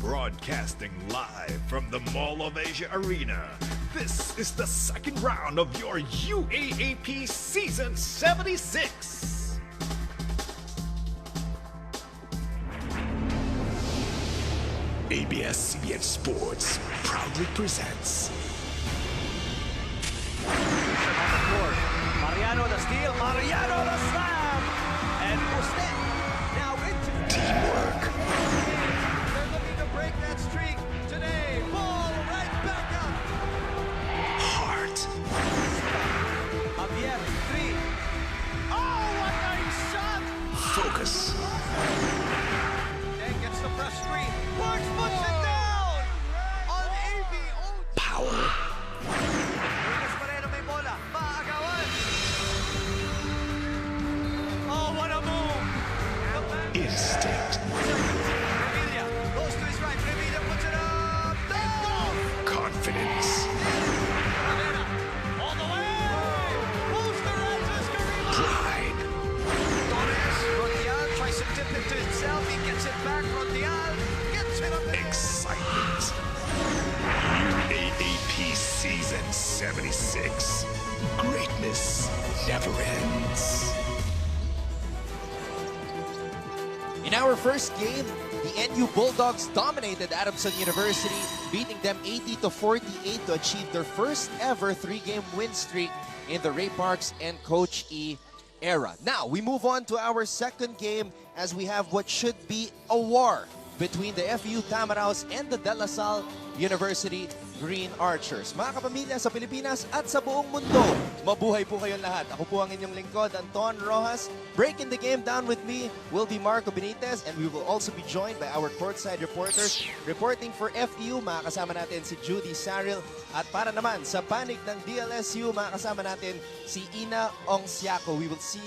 Broadcasting live from the Mall of Asia Arena, this is the second round of your UAAP Season 76. ABS-CBN Sports proudly presents Mariano the steal, Mariano the slam, and Buste now into teamwork, they're looking to break that streak today. Ball right back up. heart, Javier, three. Oh, what a shot! focus, Then gets the press screen. Parks puts it down on AB. Oh, power, Lucas Moreno may bola. Maagawan. Oh, what a move! The back. instinct, Revilla goes to his right. Revilla puts it up. Goal! confidence, Rivera all the way. Posterizes Carrillo. pride, Torres, Rondial tries to tip it to himself. He gets it back. Rondial gets it up there. excitement. UAAP Season 76. Greatness never ends. In our first game, the NU Bulldogs dominated Adamson University, beating them 80-48 to achieve their first ever three-game win streak in the Ray Parks and Coach E era. Now, we move on to our second game as we have what should be a war between the FEU Tamaraws and the De La Salle University Green Archers. Mga kapamilya sa Pilipinas at sa buong mundo, mabuhay po kayong lahat. Ako po ang inyong lingkod, Anton Rojas. Breaking the game down with me will be Marco Benitez, and we will also be joined by our courtside reporters. Reporting for FEU, makakasama natin si Judy Saril. At para naman sa panig ng DLSU, makakasama natin si Ina Ongsiaco. We will see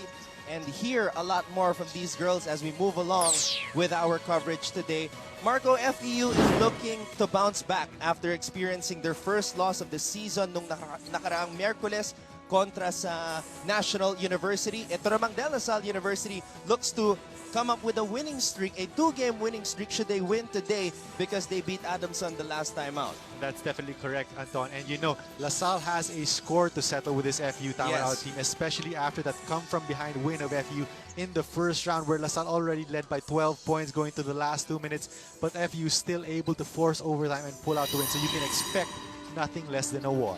and hear a lot more from these girls as we move along with our coverage today. Marco, FEU is looking to bounce back after experiencing their first loss of the season nung nakaraang Miyerkules kontra sa National University. Ito namang De La Salle University looks to come up with a winning streak, a two-game winning streak should they win today because they beat Adamson the last time out. That's definitely correct, Anton. And you know, La Salle has a score to settle with this FEU Tamaraws team, especially after that come-from-behind win of FEU in the first round, where La Salle already led by 12 points going to the last 2 minutes, but FEU still able to force overtime and pull out the win. So you can expect nothing less than a war.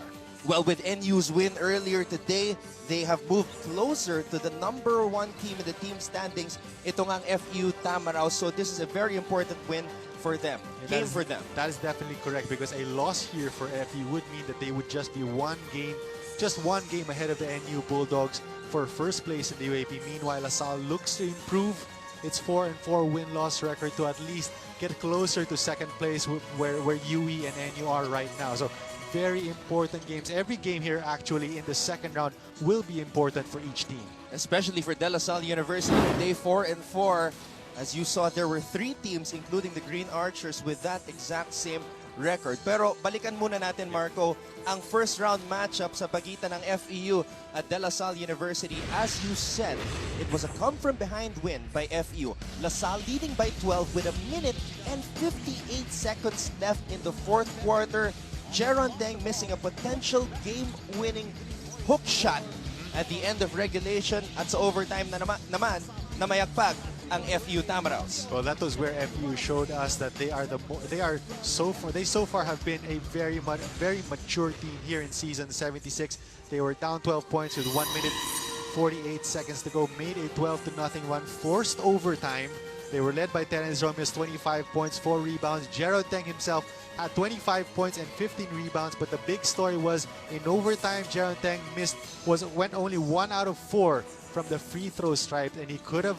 Well, with NU's win earlier today, they have moved closer to the number one team in the team standings. Ito ngang FEU Tamaraws. So this is a very important win for them. Game for them. That is definitely correct, because a loss here for FEU would mean that they would just be just one game ahead of the NU Bulldogs for first place in the UAP. Meanwhile, La Salle looks to improve its 4-4 win-loss record to at least get closer to second place where UE and NU are right now. So very important games. Every game here actually in the second round will be important for each team. Especially for De La Salle University, day 4-4. As you saw, there were 3 teams, including the Green Archers, with that exact same record. Pero balikan muna natin, Marco, ang first round matchup sa pagitan ng FEU at De La Salle University. As you said, it was a come-from-behind win by FEU. La Salle leading by 12 with 1 minute and 58 seconds left in the fourth quarter. Jeron Deng missing a potential game-winning hook shot at the end of regulation, at sa overtime na naman namayagpag ang FEU Tamaraws. Well, that was where FEU showed us that they so far have been a very mature team here in season 76. They were down 12 points with 1 minute 48 seconds to go, made a 12-0 run, forced overtime. They were led by Terence Romeo's 25 points, 4 rebounds. Jeron Deng himself had 25 points and 15 rebounds, but the big story was in overtime, Jeron Deng went only 1 out of 4 from the free throw stripe, and he could have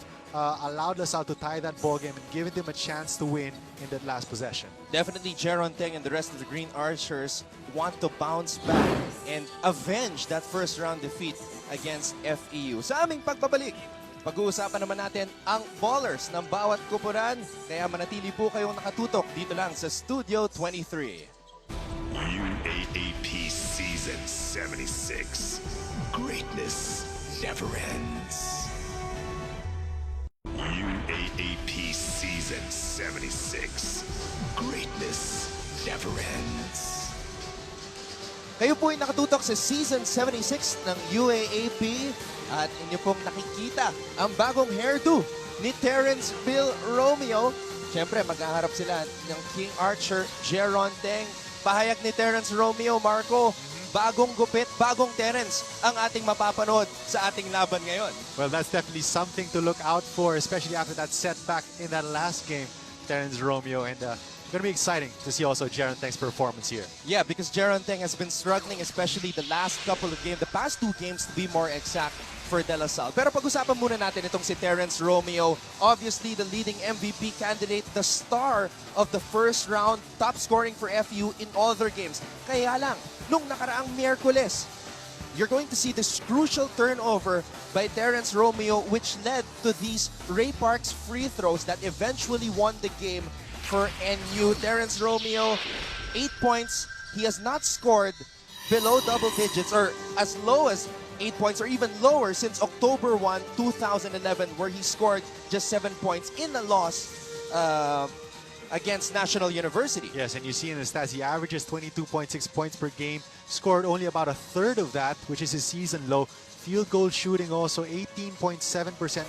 allowed La Salle to tie that ball game and given them a chance to win in that last possession. Definitely Jeron Deng and the rest of the Green Archers want to bounce back and avenge that first round defeat against FEU. Sa aming pagbabalik, pag-uusapan naman natin ang ballers ng bawat kupuran. Kaya manatili po kayong nakatutok dito lang sa Studio 23. UAAP Season 76. Greatness never ends. UAAP Season 76. Greatness never ends. Kayo po ay nakatutok sa Season 76 ng UAAP at inyo pong nakikita ang bagong hairdo ni Terrence Bill Romeo. Siyempre, maghaharap sila ng King Archer, Jeron Teng. Pahayag ni Terrence Romeo, Marco, bagong gupit, bagong Terrence ang ating mapapanood sa ating laban ngayon. Well, that's definitely something to look out for, especially after that setback in that last game, Terrence Romeo. And going to be exciting to see also Jeron Teng's performance here. Yeah, because Jeron Teng has been struggling, especially the last couple of games, the past 2 games to be more exact, for De La Salle. Pero pag-usapan muna natin itong si Terrence Romeo, obviously the leading MVP candidate, the star of the first round, top scoring for FEU in all their games. Kaya lang, nung nakaraang Miyerkules, you're going to see this crucial turnover by Terrence Romeo which led to these Ray Parks free throws that eventually won the game for NU. Terrence Romeo, 8 points. He has not scored below double digits or as low as 8 points or even lower since October 1, 2011, where he scored just 7 points in a loss against National University. Yes, and you see in the stats, he averages 22.6 points per game, scored only about a third of that, which is his season low. Field goal shooting also 18.7%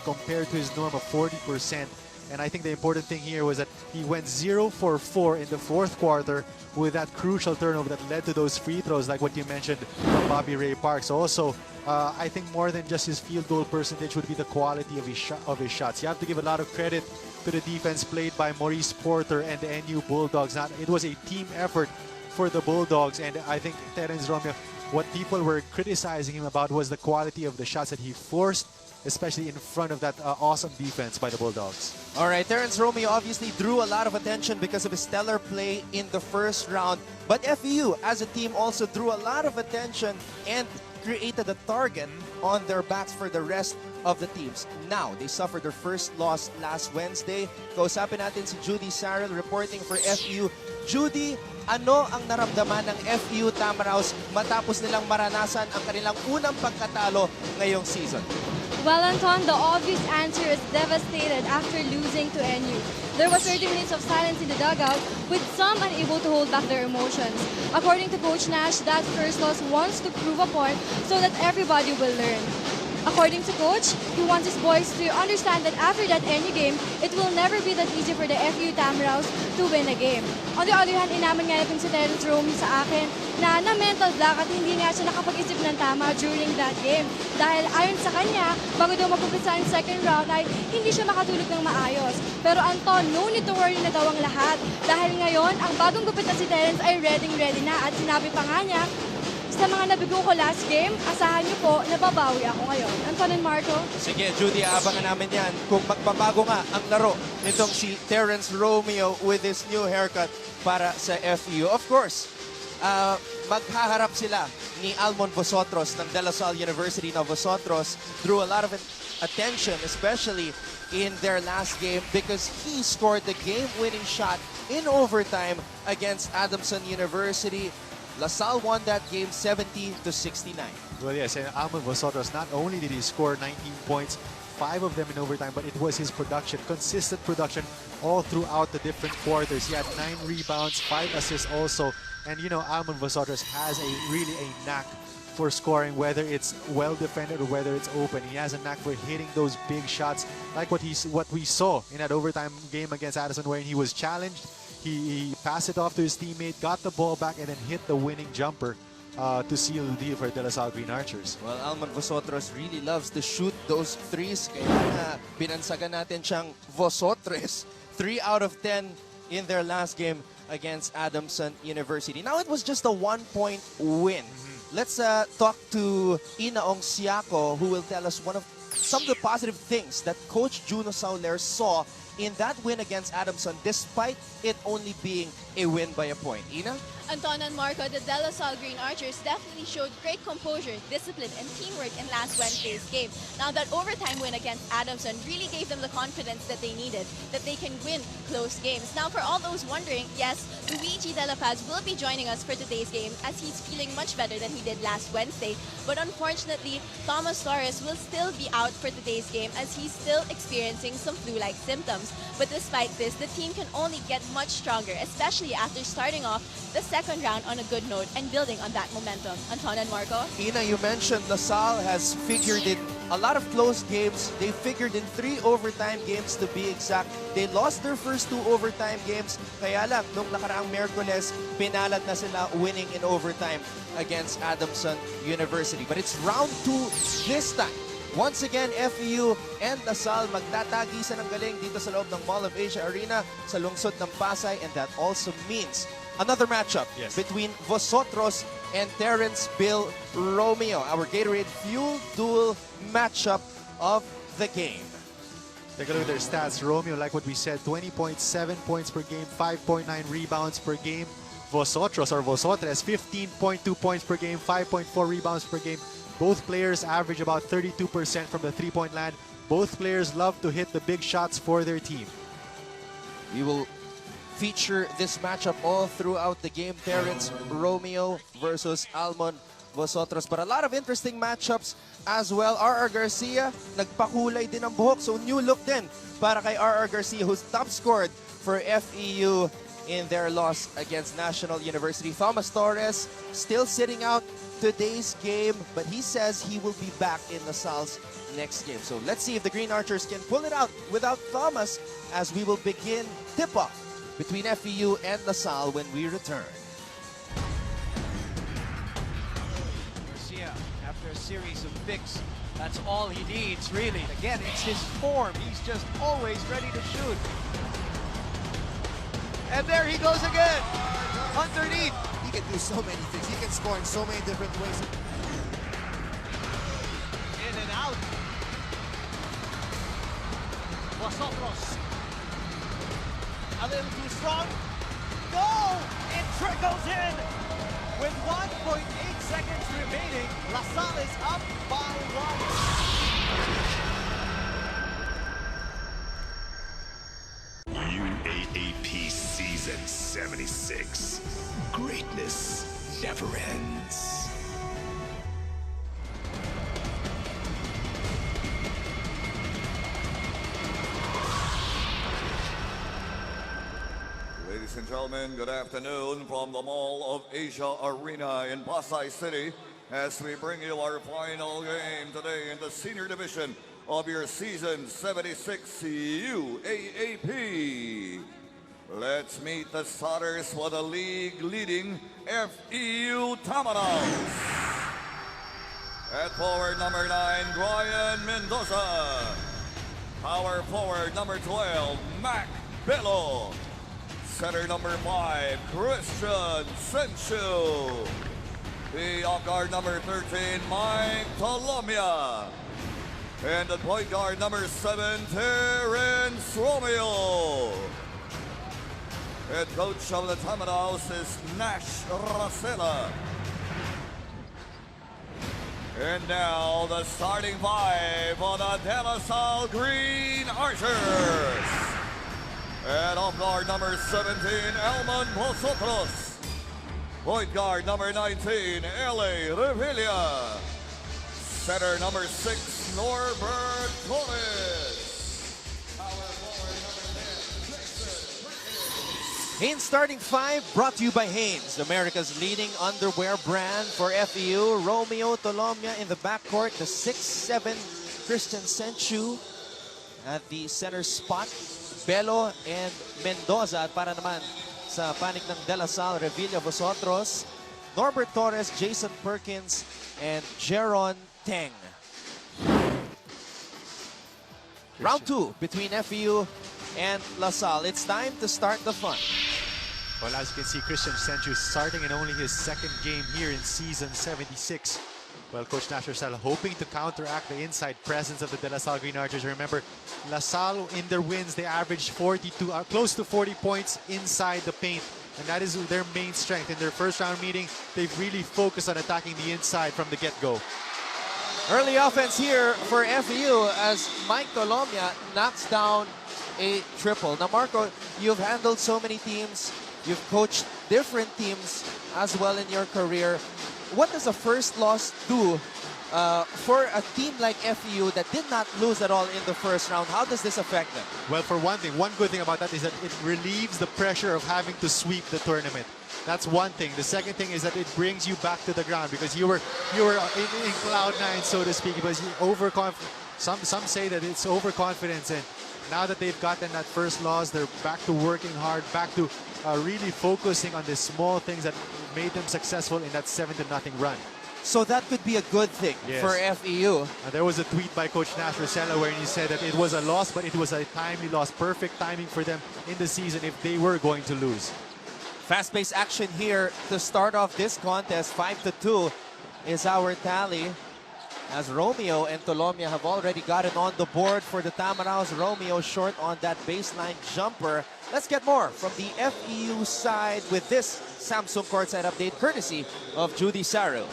compared to his norm of 40%. And I think the important thing here was that he went 0 for 4 in the fourth quarter with that crucial turnover that led to those free throws, like what you mentioned from Bobby Ray Parks. Also, I think more than just his field goal percentage would be the quality of his shots. You have to give a lot of credit to the defense played by Maurice Porter and the NU Bulldogs. It was a team effort for the Bulldogs, and I think Terrence Romeo, what people were criticizing him about was the quality of the shots that he forced, especially in front of that awesome defense by the Bulldogs. All right, Terrence Romeo obviously drew a lot of attention because of his stellar play in the first round. But FEU, as a team, also drew a lot of attention and created a target on their backs for the rest of the teams. Now, they suffered their first loss last Wednesday. Kausapin natin si Judy Sarrell reporting for FEU. Judy, ano ang naramdaman ng FEU Tamaraws matapos nilang maranasan ang kanilang unang pagkatalo ngayong season? Well, Anton, the obvious answer is devastated after losing to NU. There was 30 minutes of silence in the dugout, with some unable to hold back their emotions. According to Coach Nash, that first loss wants to prove a point so that everybody will learn. According to Coach, he wants his boys to understand that after that NU game, it will never be that easy for the FEU Tamaraws to win a game. On the other hand, inamin nga natin si Terrence Romeo sa akin na mental block at hindi nga siya nakapag-isip ng tama during that game. Dahil ayon sa kanya, bago daw mapumpisa ang second round ay hindi siya makatulog ng maayos. Pero Anton, no need to worry na daw ang lahat. Dahil ngayon, ang bagong gupit na si Terrence ay ready na at sinabi pa nga niya, sa mga nabigo ko last game, asahan niyo po na babawi ako ngayon. Anton and Marco? Sige, Judy, abangan namin yan kung magbabago nga ang laro nitong si Terrence Romeo with his new haircut para sa FEU. Of course, maghaharap sila ni Almon Vosotros ng De La Salle University na Vosotros drew a lot of attention, especially in their last game because he scored the game-winning shot in overtime against Adamson University. La Salle won that game 70-69. Well, yes, and Almon Vosotros, not only did he score 19 points, 5 of them in overtime, but it was his production, consistent production all throughout the different quarters. He had 9 rebounds, 5 assists also. And, you know, Almon Vosotros has really a knack for scoring, whether it's well defended or whether it's open. He has a knack for hitting those big shots, like what we saw in that overtime game against Addison, where he was challenged. He passed it off to his teammate, got the ball back, and then hit the winning jumper to seal the deal for De La Salle Green Archers. Well, Almon Vosotros really loves to shoot those threes. Kaya nga, binansagan natin siyang Vosotres. 3 out of 10 in their last game against Adamson University. Now, it was just a 1-point win. Let's talk to Inaong Siako, who will tell us some of the positive things that Coach Juno Sauler saw in that win against Adamson, despite it only being a win by a point. Ina? Anton and Marco, the De La Salle Green Archers definitely showed great composure, discipline, and teamwork in last Wednesday's game. Now that overtime win against Adamson really gave them the confidence that they needed, that they can win close games. Now for all those wondering, yes, Luigi De La Paz will be joining us for today's game as he's feeling much better than he did last Wednesday. But unfortunately, Thomas Torres will still be out for today's game as he's still experiencing some flu-like symptoms. problems. But despite this, the team can only get much stronger, especially after starting off the second round on a good note and building on that momentum. Anton and Marco? Ina, you mentioned LaSalle has figured in a lot of close games. They figured in 3 overtime games to be exact. They lost their first 2 overtime games. Kaya lang, nung nakaraang Miyerkules, pinalad na sila winning in overtime against Adamson University. But it's round 2 this time. Once again, FEU and LaSalle magtatagisan ng galing dito sa loob ng Mall of Asia Arena sa lungsod ng Pasay, and that also means another matchup between Vosotros and Terrence Bill Romeo, our Gatorade Fuel Duel matchup of the game. Take a look at their stats. Romeo, like what we said, 20.7 points per game, 5.9 rebounds per game. Vosotros or Vosotres, 15.2 points per game, 5.4 rebounds per game. Both players average about 32% from the three-point land. Both players love to hit the big shots for their team. We will feature this matchup all throughout the game. Terrence Romeo versus Almon Vosotros. But a lot of interesting matchups as well. R.R. Garcia, nagpakulay din ang buhok. So new look din para kay R.R. Garcia, who's top scored for FEU in their loss against National University. Thomas Torres still sitting out today's game, but he says he will be back in LaSalle's next game. So let's see if the Green Archers can pull it out without Thomas as we will begin tip-off between FEU and LaSalle when we return. Garcia, after a series of picks, that's all he needs, really. Again, it's his form. He's just always ready to shoot. And there he goes again, underneath. He can do so many things. He can score in so many different ways. In and out. Vosotros. A little too strong. Go! It trickles in. With 1.8 seconds remaining, LaSalle is up by 1. UAAP Season 76. Greatness never ends. Ladies and gentlemen, good afternoon from the Mall of Asia Arena in Pasay City as we bring you our final game today in the senior division of your Season 76 UAAP. Let's meet the starters for the league-leading FEU Tamaraws. At forward number 9, Brian Mendoza. Power forward number 12, Mac Bello. Center number 5, Christian Senchu. The off guard number 13, Mike Tolomia. And the point guard number 7, Terrence Romeo. Head coach of the Tamaraws is Nash Racela. And now the starting 5 for the De La Salle Green Archers. And off guard number 17, Almon Vosotros. Point guard number 19, L.A. Revilla. Center number 6, Norbert Torres. Hanes starting 5 brought to you by Hanes, America's leading underwear brand for FEU. Romeo Tolomia in the backcourt, the 6'7" Christian Senchu at the center spot. Bello and Mendoza, at para naman sa panik ng De La Salle, Revilla Vosotros, Norbert Torres, Jason Perkins, and Jeron Teng. Round 2 between FEU and LaSalle. It's time to start the fun. Well, as you can see, Christian Senchu starting in only his second game here in Season 76. Well, Coach Nash Racela hoping to counteract the inside presence of the De La Salle Green Archers. Remember, LaSalle in their wins, they averaged close to 40 points inside the paint. And that is their main strength. In their first round meeting, they've really focused on attacking the inside from the get-go. Early offense here for FEU as Mike Tolomia knocks down a triple. Now, Marco, you've handled so many teams. You've coached different teams as well in your career. What does a first loss do For a team like FEU that did not lose at all in the first round, how does this affect them? Well, for one thing, one good thing about that is that it relieves the pressure of having to sweep the tournament. That's one thing. The second thing is that it brings you back to the ground because you were in cloud nine, so to speak, because you overconfident. Some say that it's overconfidence, and now that they've gotten that first loss, they're back to working hard, back to really focusing on the small things that made them successful in that 7-0 run. So that could be a good thing for FEU. There was a tweet by Coach Nash Rosella where he said that it was a loss, but it was a timely loss. Perfect timing for them in the season if they were going to lose. Fast-paced action here to start off this contest. 5-2 is our tally, as Romeo and Tolomia have already gotten on the board for the Tamaraws. Romeo short on that baseline jumper. Let's get more from the FEU side with this Samsung courtside update courtesy of Judy Saru.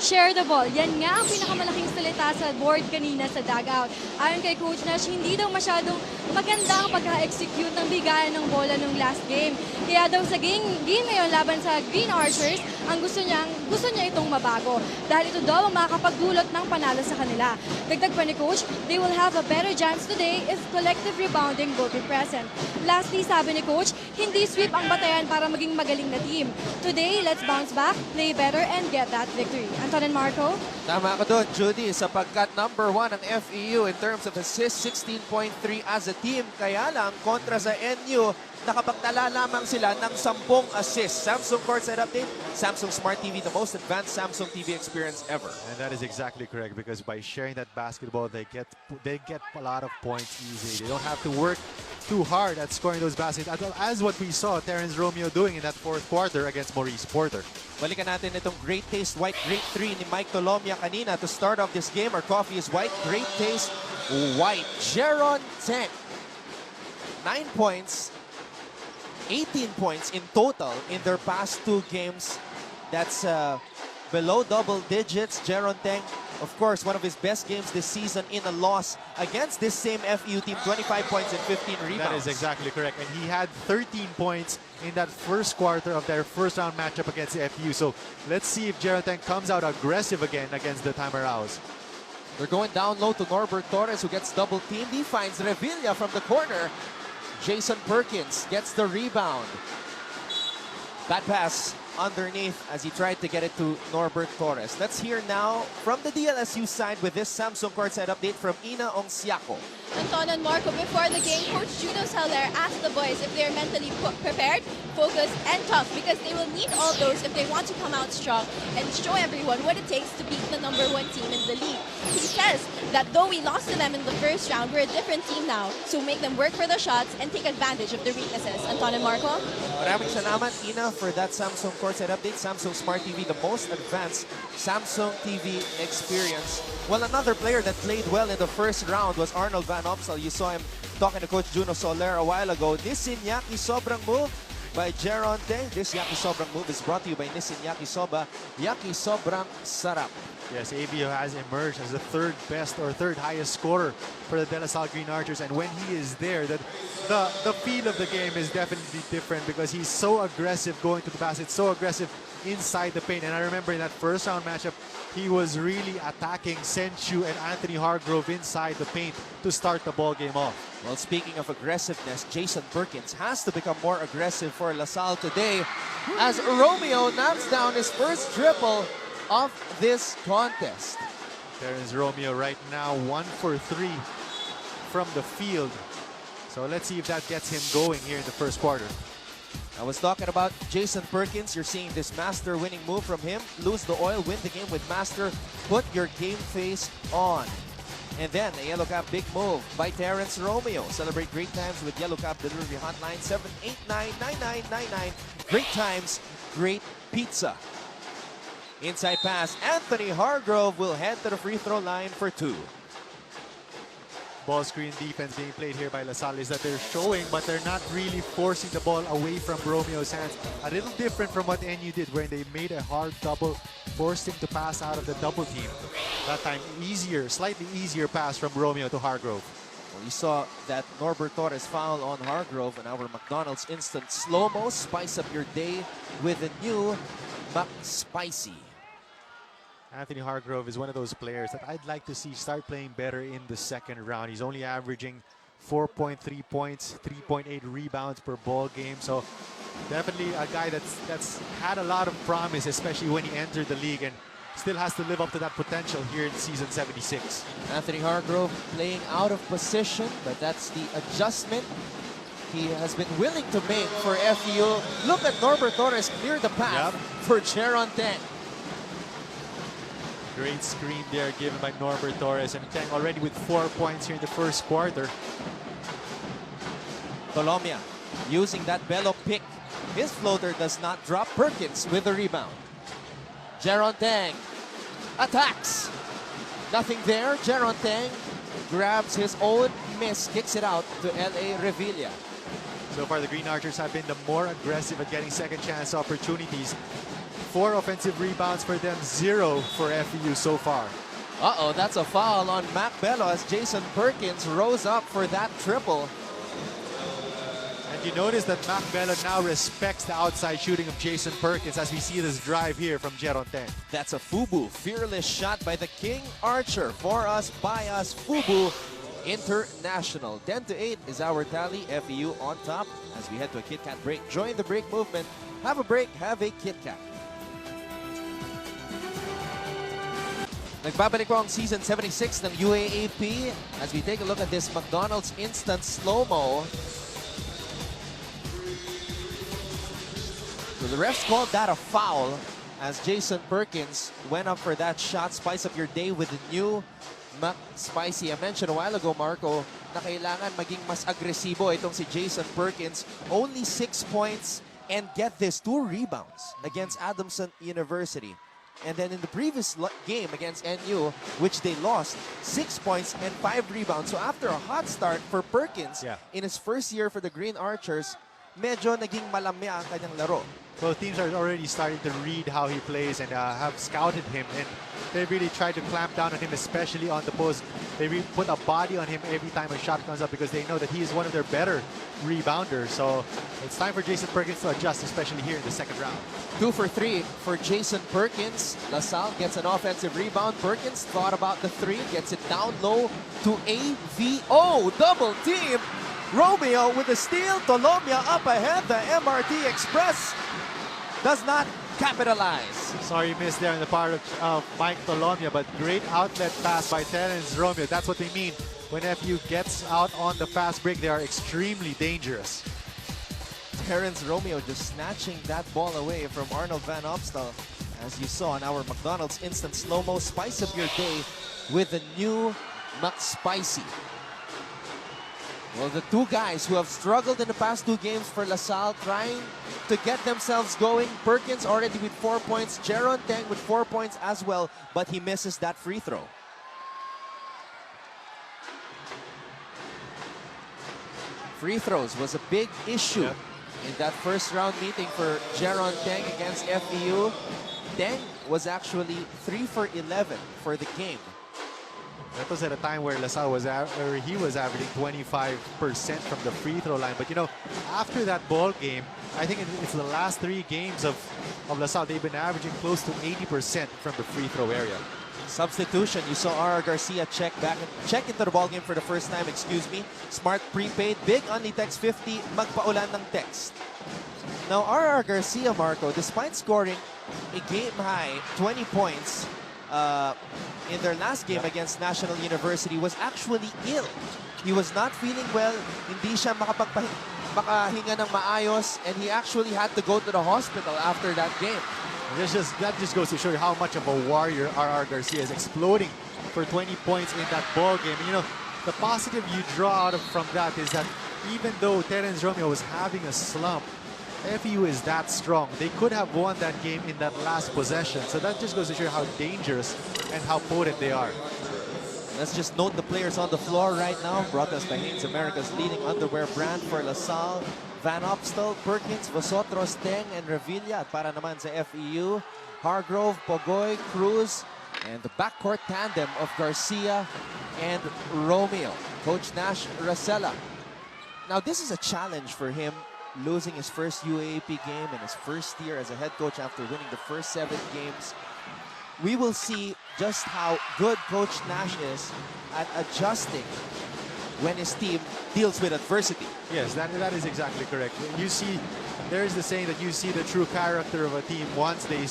Share the ball. Yan nga ang pinakamalaking salita sa board kanina sa dugout. Ayon kay Coach Nash, hindi daw masyadong maganda ang pagka-execute ng bigayan ng bola nung last game. Kaya daw sa game ngayon laban sa Green Archers, ang gusto niya itong mabago. Dahil ito daw ang makakapagdulot ng panalo sa kanila. Dagdag pa ni Coach, they will have a better chance today if collective rebounding will be present. Lastly, sabi ni Coach, hindi sweep ang batayan para maging magaling na team. Today, let's bounce back, play better, and get that victory. Anton and Marco? Tama ka doon, Judy, sapagkat number 1 ang FEU in terms of assists, 16.3 as a team. Kaya lang, kontra sa NU, nakapagtala lamang sila ng 10 assists. Samsung courtside update, Samsung Smart TV, the most advanced Samsung TV experience ever. And that is exactly correct because by sharing that basketball, they get a lot of points easily. They don't have to work too hard at scoring those baskets, as what we saw Terrence Romeo doing in that fourth quarter against Maurice Porter. Balikan natin itong Great Taste White Grape 3 ni Mike Tolomia kanina to start off this game. Our coffee is white, Great Taste White. Jeron Teng, 9 points, 18 points in total in their past 2 games. That's below double digits. Jeron Teng, of course, one of his best games this season in a loss against this same FEU team, 25 points and 15 rebounds. That is exactly correct. And he had 13 points in that first quarter of their first round matchup against the FEU. So let's see if Jeron Teng comes out aggressive again against the Tamaraws. They're going down low to Norbert Torres, who gets double teamed. He finds Revilla from the corner. Jason Perkins gets the rebound. Bad pass underneath as he tried to get it to Norbert Torres. Let's hear now from the DLSU side with this Samsung courtside update from Ina Ongsiako. Anton and Marco, before the game, Coach Juno Soler asked the boys if they're mentally prepared, focused, and tough because they will need all those if they want to come out strong and show everyone what it takes to beat the #1 team in the league. He says that though we lost to them in the first round, we're a different team now, so make them work for the shots and take advantage of their weaknesses. Anton and Marco? Maraming salamat, Ina, for that Samsung courtside update. Samsung Smart TV, the most advanced Samsung TV experience. Well, another player that played well in the first round was Arnold Van Opsal. You saw him talking to Coach Juno Soler a while ago. This Yaki Sobrang move by Jeron Teng. This Yaki Sobrang move is brought to you by Nissin Yaki Soba. Yaki Sobrang Sarap. Yes, ABO has emerged as the third best or third highest scorer for the De La Salle Green Archers. And when he is there, the feel of the game is definitely different because he's so aggressive going to the basket, so aggressive inside the paint. And I remember in that first round matchup, he was really attacking Senchu and Anthony Hargrove inside the paint to start the ball game off. Well, speaking of aggressiveness, Jason Perkins has to become more aggressive for La Salle today as Romeo knocks down his first triple of this contest. Terrence Romeo right now 1 for 3 from the field. So let's see if that gets him going here in the first quarter. I was talking about Jason Perkins. You're seeing this master winning move from him. Lose the oil, win the game with master. Put your game face on. And then a Yellow Cap big move by Terrence Romeo. Celebrate great times with Yellow Cap delivery hotline 789-9999. Great times, great pizza. Inside pass, Anthony Hargrove will head to the free throw line for 2. Ball screen defense being played here by La Salle is that they're showing, but they're not really forcing the ball away from Romeo's hands. A little different from what NU did, where they made a hard double, forced him to pass out of the double team. That time, slightly easier pass from Romeo to Hargrove. Well, you saw that Norbert Torres foul on Hargrove, and our McDonald's instant slow-mo. Spice up your day with the new McSpicy. Anthony Hargrove is one of those players that I'd like to see start playing better in the second round. He's only averaging 4.3 points, 3.8 rebounds per ball game. So definitely a guy that's had a lot of promise, especially when he entered the league, and still has to live up to that potential here in season 76. Anthony Hargrove playing out of position, but that's the adjustment he has been willing to make for FEU. Look at Norbert Torres clear the path for Jeron Teng. Great screen there given by Norbert Torres, and Teng already with 4 points here in the first quarter. Colomia using that Bello pick. His floater does not drop. Perkins with the rebound. Jeron Teng attacks. Nothing there. Jeron Teng grabs his own miss, kicks it out to L.A. Revilla. So far, the Green Archers have been the more aggressive at getting second chance opportunities. 4 offensive rebounds for them, 0 for FEU so far. Uh-oh, that's a foul on Mac Bello as Jason Perkins rose up for that triple. And you notice that Mac Bello now respects the outside shooting of Jason Perkins as we see this drive here from Jeron Teng. That's a FUBU fearless shot by the King Archer. For us, by us, FUBU International. 10-8 is our tally. FEU on top as we head to a Kit Kat break. Join the break movement. Have a break, have a Kit Kat. Nagbabalik po ang Season 76 ng UAAP as we take a look at this McDonald's Instant Slow-Mo. So the refs called that a foul as Jason Perkins went up for that shot. Spice up your day with the new McSpicy. I mentioned a while ago, Marco, na kailangan maging mas agresibo itong si Jason Perkins. Only 6 points and get this, 2 rebounds against Adamson University. And then in the previous game against NU, which they lost, 6 points and 5 rebounds. So after a hot start for Perkins in his first year for the Green Archers, medyo naging malamya ang kanyang laro. Both teams are already starting to read how he plays and have scouted him, and they really tried to clamp down on him, especially on the post. They really put a body on him every time a shot comes up because they know that he is one of their better rebounders. So it's time for Jason Perkins to adjust, especially here in the second round. 2 for 3 for Jason Perkins. LaSalle gets an offensive rebound. Perkins thought about the 3, gets it down low to AVO. Double team. Romeo with the steal. Colomia up ahead. The MRT Express does not capitalize. Sorry, missed there on the part of Mike Colomia, but great outlet pass by Terence Romeo. That's what we mean. When FU gets out on the fast break, they are extremely dangerous. Terence Romeo just snatching that ball away from Arnold Van Opstal. As you saw on our McDonald's Instant Slow-Mo, spice up your day with the new McSpicy. Well, the 2 guys who have struggled in the past 2 games for LaSalle trying to get themselves going. Perkins already with 4 points. Jeron Teng with 4 points as well, but he misses that free throw. Free throws was a big issue in that first round meeting for Jeron Teng against FEU. Teng was actually 3 for 11 for the game. That was at a time where LaSalle was he was averaging 25% from the free throw line. But you know, after that ball game, I think it's the last 3 games of LaSalle, they've been averaging close to 80% from the free throw area. Substitution, you saw R.R. Garcia check into the ball game for the first time, excuse me. Smart prepaid, big only text 50, magpaulan ng text. Now R.R. Garcia, Marco, despite scoring a game-high 20 points in their last game against National University, was actually ill. He was not feeling well, hindi siya makahinga ng maayos, and he actually had to go to the hospital after that game. That just goes to show you how much of a warrior R.R. Garcia is, exploding for 20 points in that ball game. And, you know, the positive you draw out from that is that even though Terence Romeo was having a slump, FEU is that strong. They could have won that game in that last possession. So that just goes to show you how dangerous and how potent they are. Let's just note the players on the floor right now. Brought to us by Hanes, America's leading underwear brand for LaSalle. Van Opstal, Perkins, Vosotros, Teng, and Revilla. At para naman sa FEU, Hargrove, Pogoy, Cruz, and the backcourt tandem of Garcia and Romeo. Coach Nash Rosella. Now this is a challenge for him, losing his first UAAP game in his first year as a head coach after winning the first 7 games. we will see just how good Coach Nash is at adjusting when his team deals with adversity. Yes, that is exactly correct. You see, there's the saying that you see the true character of a team once they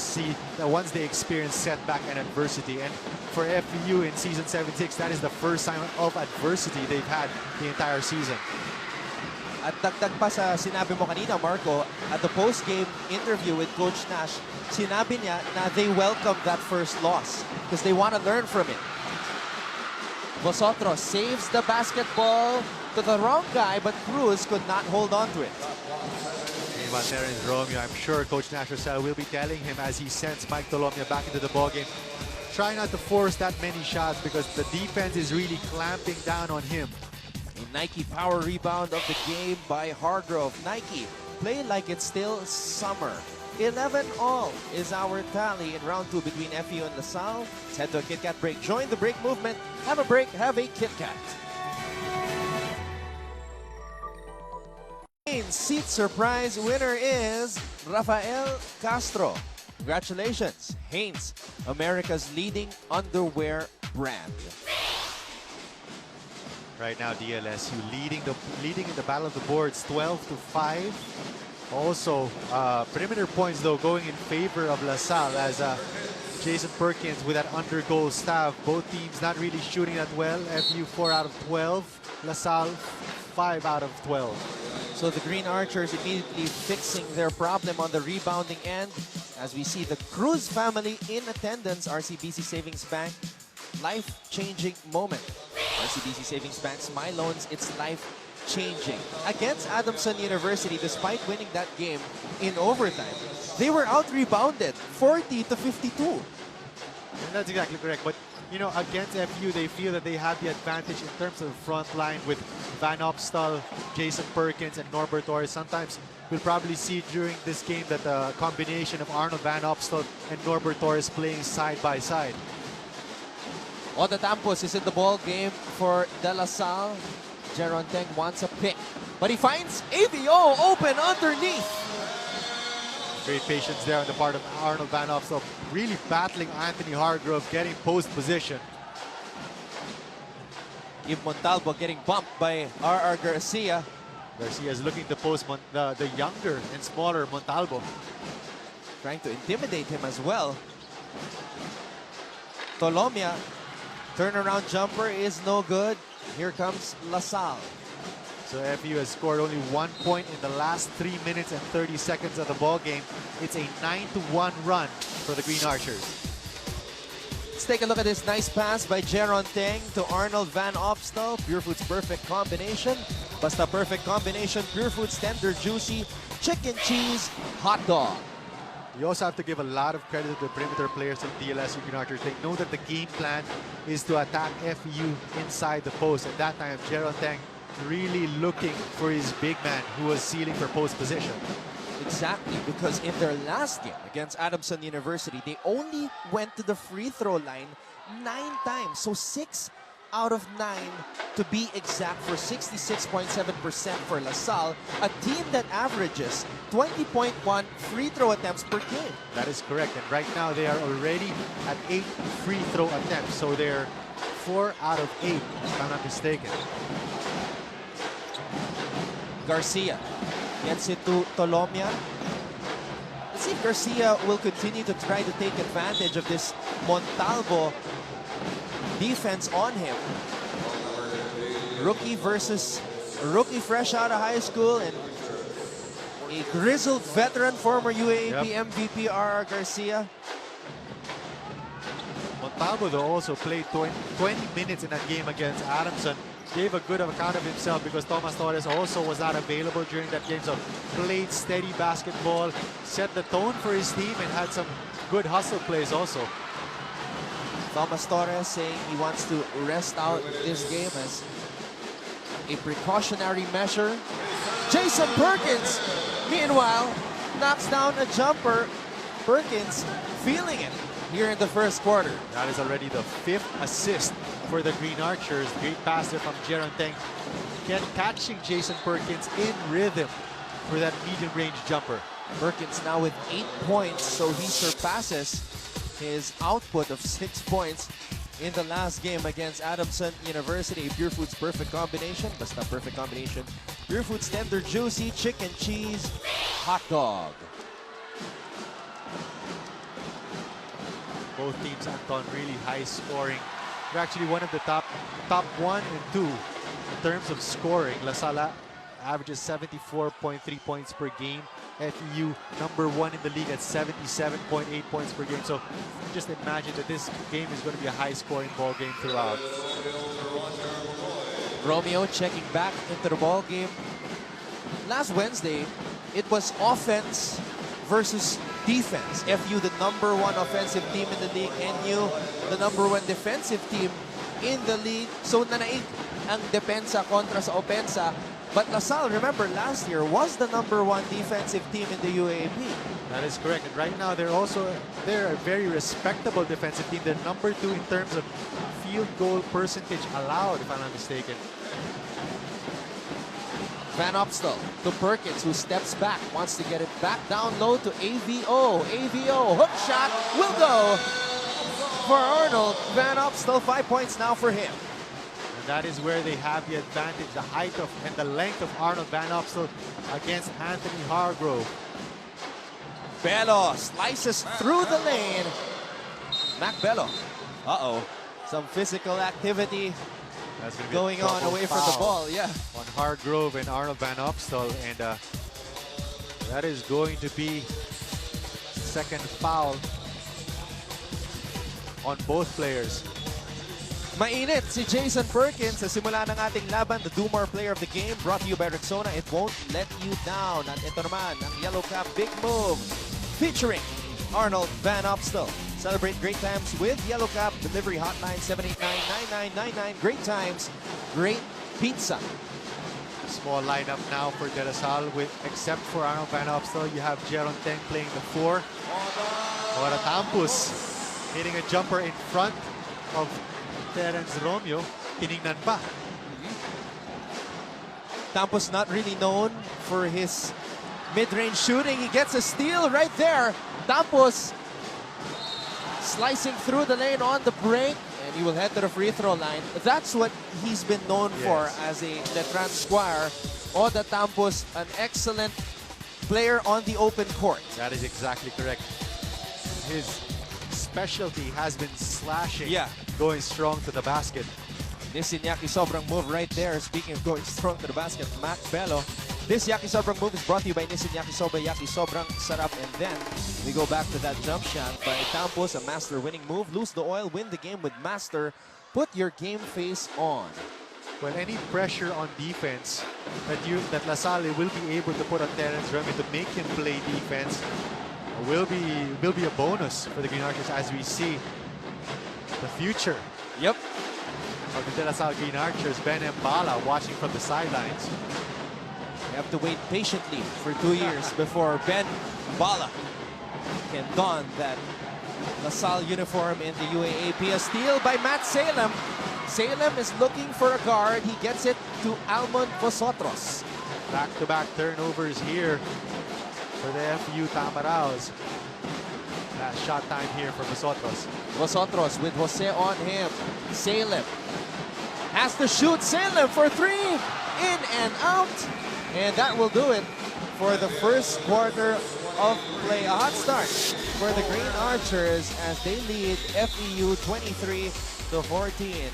experience setback and adversity. And for FEU in season 76, that is the first time of adversity they've had the entire season. At dagdag pa sa sinabi mo kanina, Marco, at the post-game interview with Coach Nash, sinabi niya na they welcome that first loss because they want to learn from it. Vosotros saves the basketball to the wrong guy, but Cruz could not hold on to it. About Terence Romeo, I'm sure Coach Nash will be telling him as he sends Mike Tolomia back into the ballgame, try not to force that many shots because the defense is really clamping down on him. A Nike power rebound of the game by Hargrove. Nike, play like it's still summer. 11-all is our tally in round 2 between FEU and LaSalle. Let's head to a Kit Kat break. Join the break movement. Have a break, have a Kit Kat. Seat surprise winner is Rafael Castro. Congratulations, Hanes, America's leading underwear brand. Right now, DLSU leading in the battle of the boards, 12-5. Also, perimeter points though going in favor of LaSalle as Jason Perkins with that under goal staff. Both teams not really shooting that well. FEU 4 out of 12, LaSalle 5 out of 12. So the Green Archers immediately fixing their problem on the rebounding end. As we see the Cruz family in attendance, RCBC Savings Bank, life-changing moment. RCBC Savings Bank's My Loans, it's life-changing. Against Adamson University, despite winning that game in overtime, they were out-rebounded 40-52. And that's exactly correct. But you know, against FEU, they feel that they have the advantage in terms of the front line with Van Opstal, Jason Perkins, and Norbert Torres. Sometimes we'll probably see during this game that the combination of Arnold Van Opstal and Norbert Torres playing side by side. Oda Tampos is in the ball game for De La Salle. Jeron Teng wants a pick, but he finds AVO open underneath. Great patience there on the part of Arnold Van Opstal, really battling Anthony Hargrove, getting post position. Yves Montalvo getting bumped by R.R. Garcia. Garcia is looking to post the younger and smaller Montalvo. Trying to intimidate him as well. Tolomia, turnaround jumper is no good. Here comes LaSalle. So FEU has scored only 1 point in the last 3 minutes and 30 seconds of the ball game. It's a 9-1 run for the Green Archers. Let's take a look at this nice pass by Jeron Teng to Arnold Van Opstal. Pure Foods perfect combination. Basta perfect combination. Pure Foods tender, juicy, chicken cheese, hot dog. You also have to give a lot of credit to the perimeter players of DLSU Green Archers. They know that the game plan is to attack FEU inside the post. At that time, Jeron Teng really looking for his big man who was sealing for post position. Exactly, because in their last game against Adamson University, they only went to the free throw line 9 times. So 6 out of 9 to be exact for 66.7% for LaSalle, a team that averages 20.1 free throw attempts per game. That is correct. And right now they are already at 8 free throw attempts. So they're 4 out of 8, if I'm not mistaken. Garcia gets it to Tolomia. Let's see if Garcia will continue to try to take advantage of this Montalvo defense on him. Rookie versus rookie fresh out of high school and a grizzled veteran, former UAAP MVP R.R. Garcia. Montalvo though also played 20 minutes in that game against Adamson. Gave a good account of himself because Thomas Torres also was not available during that game. So played steady basketball, set the tone for his team, and had some good hustle plays also. Thomas Torres saying he wants to rest out this game as a precautionary measure. Jason Perkins, meanwhile, knocks down a jumper. Perkins feeling it here in the first quarter. That is already the 5th assist for the Green Archers. Great pass there from Jeron Teng. Catching Jason Perkins in rhythm for that medium range jumper. Perkins now with 8 points, so he surpasses his output of 6 points in the last game against Adamson University. Pure Foods perfect combination. Basta perfect combination. Pure Foods tender, juicy chicken cheese hot dog. Both teams, Anton, really high scoring. They're actually one of the top 1 and 2 in terms of scoring. La Salle averages 74.3 points per game. FEU number 1 in the league at 77.8 points per game. So just imagine that this game is going to be a high scoring ball game throughout. Romeo checking back into the ball game. Last Wednesday, it was offense versus defense. FEU, the number 1 offensive team in the league. NU, the number 1 defensive team in the league. So nanaig ang depensa kontra sa opensa. But La Salle, remember, last year was the number 1 defensive team in the UAAP. That is correct. And right now, they're a very respectable defensive team. They're number 2 in terms of field goal percentage allowed, if I'm not mistaken. Van Opstal to Perkins, who steps back, wants to get it back down low to AVO. AVO, hook shot, will go for Arnold. Van Opstal, 5 points now for him. And that is where they have the advantage, the height of and the length of Arnold Van Opstal against Anthony Hargrove. Bello slices through the lane. Mac Bello. Some physical activity That's gonna be going on away from the ball. Yeah. On Hargrove and Arnold Van Opstal. And that is going to be second foul on both players. Mainit si Jason Perkins sa simula ng ating laban. The Dumar Player of the Game brought to you by Rexona. It won't let you down. At ito naman, ang Yellow Cap Big Move featuring Arnold Van Opstal. Celebrate great times with Yellow Cap. Delivery hotline 789-9999. Great times, great pizza. Small lineup now for De La Salle, except for Arnold Van Opstal. You have Jeron Teng playing the 4. Ora Tampus hitting a jumper in front of Terence Romeo. Tiningnan pa. Tampus not really known for his mid-range shooting. He gets a steal right there. Tampus slicing through the lane on the break, and he will head to the free throw line. That's what he's been known for as a Letran Squire. Oda Tampus, an excellent player on the open court. That is exactly correct. His specialty has been slashing, going strong to the basket. This Yaki Sobrang move right there. Speaking of going strong to the basket, Mac Bello. This Yaki Sobrang move is brought to you by Nissin Yaki Soba. Yaki Sobrang sarap. And then we go back to that jump shot by Tampus, a master winning move. Lose the oil, win the game with master. Put your game face on. Well, any pressure on defense that La Salle will be able to put on Terence Romeo to make him play defense will be a bonus for the Green Archers as we see the future. Yep. Of the De La Salle Green Archers, Ben Mbala watching from the sidelines. You have to wait patiently for 2 years before Ben Mbala can don that La Salle uniform in the UAAP. A steal by Matt Salem. Salem is looking for a guard. He gets it to Almon Vosotros. Back-to-back turnovers here for the FEU Tamaraws. That shot time here for Vosotros. Vosotros with Jose on him. Salem has to shoot. Salem for 3. In and out. And that will do it for the first quarter of play. A hot start for the Green Archers as they lead FEU 23-14.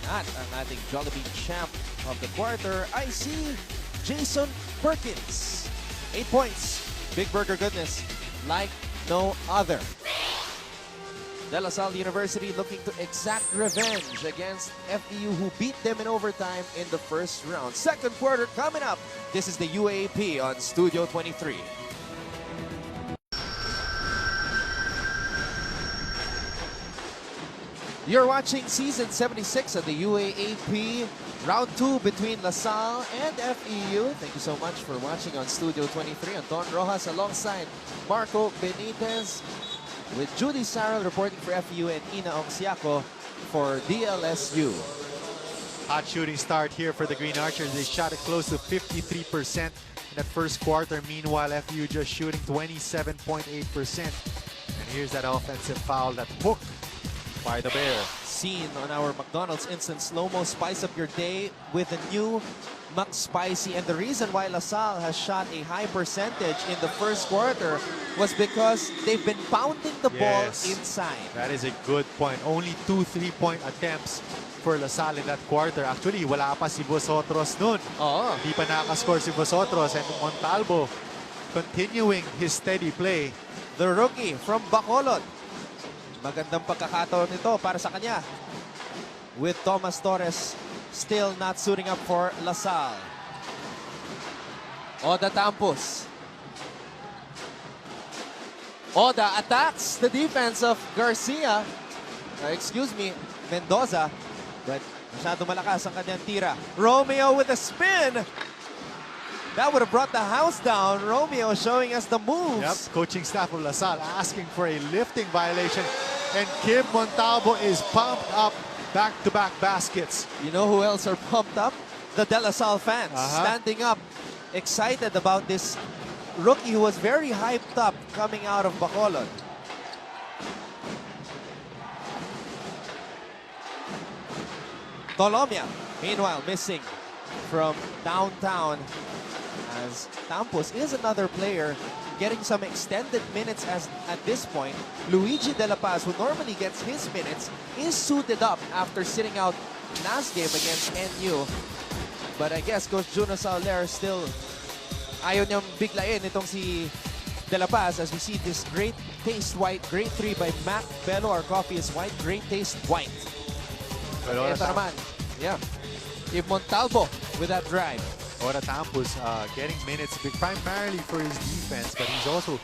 At ang ating Jollibee champ of the quarter, I see Jason Perkins. 8 points. Big burger goodness like no other. De La Salle University looking to exact revenge against FEU, who beat them in overtime in the first round. Second quarter coming up. This is the UAAP on Studio 23. You're watching Season 76 of the UAAP, Round 2 between La Salle and FEU. Thank you so much for watching on Studio 23. Anton Rojas alongside Marco Benitez, with Judy Sarrell reporting for FEU and Ina Ongsiaco for DLSU. Hot shooting start here for the Green Archers. They shot it close to 53% in that first quarter. Meanwhile, FEU just shooting 27.8%. And here's that offensive foul that hooked by the Bear. Seen on our McDonald's instant slow-mo, spice up your day with a new McSpicy. And the reason why LaSalle has shot a high percentage in the first quarter was because they've been pounding the ball inside. That is a good point. Only 2 3-point attempts for LaSalle in that quarter. Actually, wala pa si Vosotros nun. Hindi pa nakascore si Vosotros, and Montalvo continuing his steady play. The rookie from Bacolod. Magandang pagkakataon ito para sa kanya. With Thomas Torres still not suiting up for LaSalle. Oda Tampos. Oda attacks the defense of Garcia. Mendoza. But masyado malakas ang kanyang tira. Romeo with a spin. That would have brought the house down. Romeo showing us the moves. Yep, coaching staff of LaSalle asking for a lifting violation. And Kim Montalvo is pumped up. Back-to-back baskets. You know who else are pumped up? The De La Salle fans. Standing up, excited about this rookie who was very hyped up coming out of Bacolod. Tolomia, meanwhile, missing from downtown, as Tampos is another player getting some extended minutes at this point. Luigi De La Paz, who normally gets his minutes, is suited up after sitting out last game against NU. But I guess Coach Juno Sauler still ayaw niyang biglain itong si De La Paz, as we see this great taste white, grade 3 by Mac Bello. Our coffee is white, great taste white. Ito naman, If Montalvo with that drive. Oda Tampos getting minutes primarily for his defense, but he's also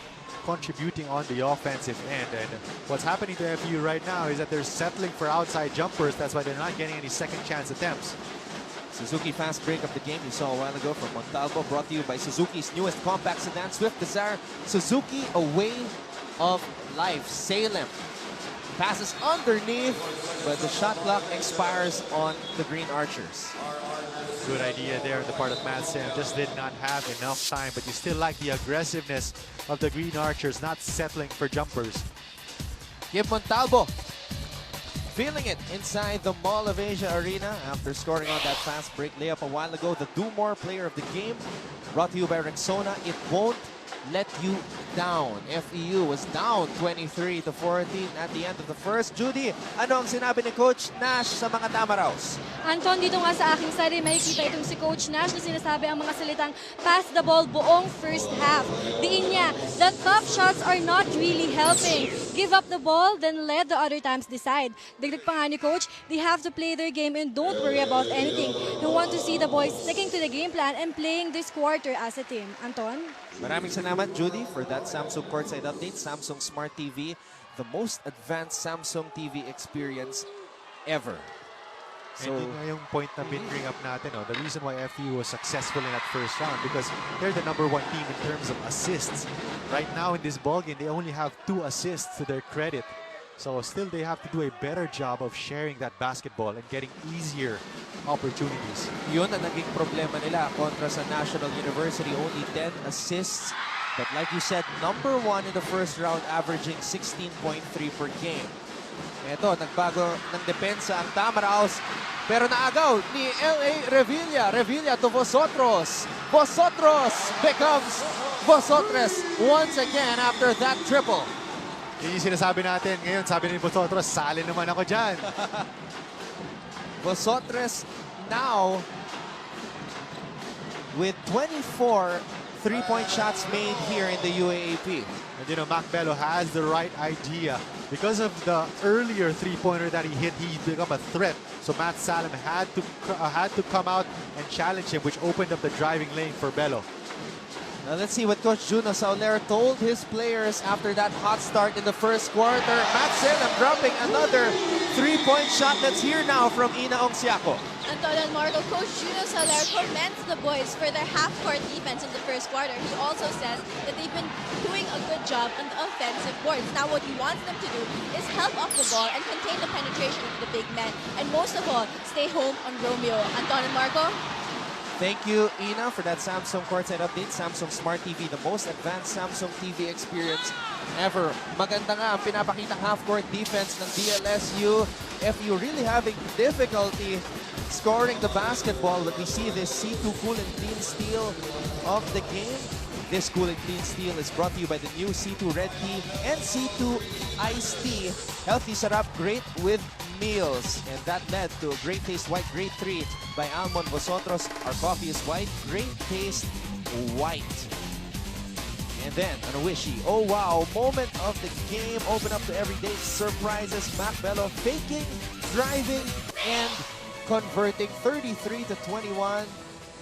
contributing on the offensive end. And what's happening to FEU right now is that they're settling for outside jumpers. That's why they're not getting any second chance attempts. Suzuki fast break of the game you saw a while ago from Montalvo, brought to you by Suzuki's newest compact sedan, Swift Desire. Suzuki, a way of life. Salem passes underneath, but the shot clock expires on the Green Archers. Good idea there on the part of Matt Sam. Just did not have enough time, but you still like the aggressiveness of the Green Archers, not settling for jumpers. Give Montalvo feeling it inside the Mall of Asia Arena after scoring on that fast break layup a while ago. The Do More player of the game, brought to you by Rexona. It won't let you down. FEU was down 23-14 at the end of the first. Judy, ano ang sinabi ni Coach Nash sa mga Tamaraws? Anton, dito nga sa aking side, makikita itong si Coach Nash na sinasabi ang mga salitang pass the ball buong first half. Diin niya, the tough shots are not really helping. Give up the ball, then let the other times decide. Dagdag pa nga ni Coach, they have to play their game and don't worry about anything. We want to see the boys sticking to the game plan and playing this quarter as a team. Anton? Maraming salamat, Judy, for that Samsung Courtside update. Samsung Smart TV, the most advanced Samsung TV experience ever. So, and yung point na bring up natin, the reason why FEU was successful in that first round, because they're the #1 team in terms of assists. Right now in this ballgame, they only have 2 assists to their credit. So still they have to do a better job of sharing that basketball and getting easier opportunities. Yun ang naging problema nila kontra sa National University. Only 10 assists. But like you said, #1 in the first round, averaging 16.3 per game. Ito, nagbago ng depensa ang Tamaraws. Pero naagaw ni L.A. Revilla. Revilla to Vosotros. Vosotros becomes Vosotres once again after that triple. Yun yung sinasabi natin. Ngayon, sabi ni Vosotros, sali naman ako dyan. Vosotres now with 24 three-point shots made here in the UAAP. And you know, Mac Bello has the right idea. Because of the earlier three-pointer that he hit, he became a threat. So Matt Salem had to come out and challenge him, which opened up the driving lane for Bello. Now let's see what Coach Juno Sauler told his players after that hot start in the first quarter. Matt Salem dropping another three-point shot. That's here now from Ina Ongsiako. Anton and Marco, Coach Juno Sauler commends the boys for their half-court defense in the first quarter. He also says that they've been doing a good job on the offensive boards. Now what he wants them to do is help off the ball and contain the penetration of the big men. And most of all, stay home on Romeo. Anton and Marco? Thank you, Ina, for that Samsung courtside update. Samsung Smart TV, the most advanced Samsung TV experience ever. Maganda nga ang pinapakitang half-court defense ng DLSU. FEU really having difficulty scoring the basketball, but we see this C2 cool and clean steal of the game. This cool and clean steal is brought to you by the new C2 Red Tea and C2 Iced Tea. Healthy sarap, great with meals. And that led to a Great Taste White Grade 3 by Almond Vosotros. Our coffee is white, Great Taste White. And then, an wishy, oh wow, moment of the game, open up to everyday surprises. Mac Bello faking, driving, and converting 33 to 21.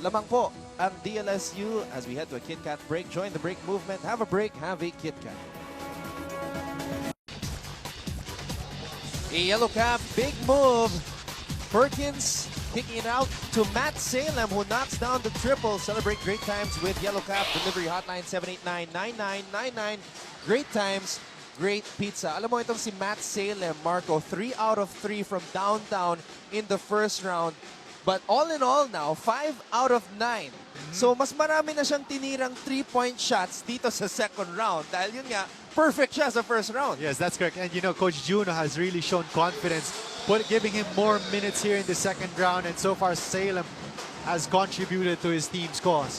Lamang po ang DLSU as we head to a Kit Kat break. Join the break movement. Have a break, have a Kit Kat. A yellow cap, big move. Perkins kicking it out to Matt Salem, who knocks down the triple. Celebrate great times with yellow cap. Delivery hotline 789-9999. Great times, great pizza. Alam mo itong si Matt Salem, Marco, 3 out of 3 from downtown in the first round. But all in all now, 5 out of 9. So mas marami na siyang tinirang 3-point shots dito sa second round. Dahil yun nga, perfect siya sa first round. Yes, that's correct. And you know, Coach Juno has really shown confidence, giving him more minutes here in the second round. And so far, Salem has contributed to his team's cause.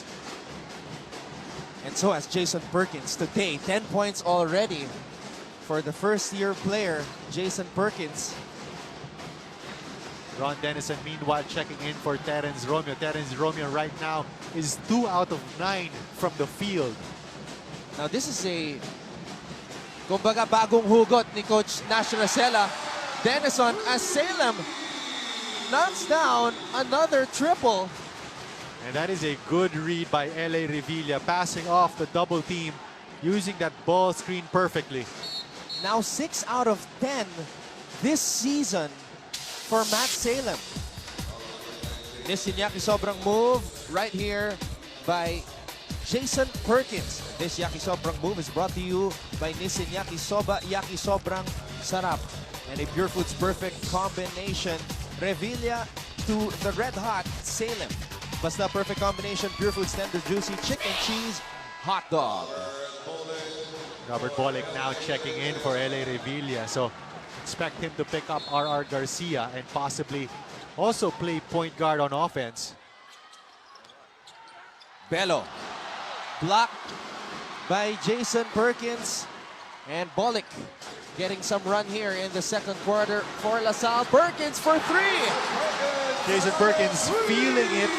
And so has Jason Perkins today. 10 points already for the first-year player, Jason Perkins. Ron Dennison, meanwhile, checking in for Terence Romeo. Terence Romeo right now is 2 out of 9 from the field. Now, this is a, kumbaga, bagong hugot ni Coach Nash Racela. Dennison as Salem knocks down another triple. And that is a good read by LA Revilla, passing off the double team, using that ball screen perfectly. Now 6 out of 10 this season for Matt Salem. Nisinyaki sobrang move right here by Jason Perkins. This Yaki Sobrang move is brought to you by Nissin Yaki Soba, Yaki Sobrang Sarap. And a Pure Foods perfect combination. Revilla to the red hot Salem. Basta perfect combination, Pure Foods tender juicy chicken cheese hot dog. Robert Bolick now checking in for LA Revilla. So expect him to pick up RR Garcia and possibly also play point guard on offense. Bello blocked by Jason Perkins, and Bolick getting some run here in the second quarter for LaSalle. Perkins for 3. Jason Perkins feeling it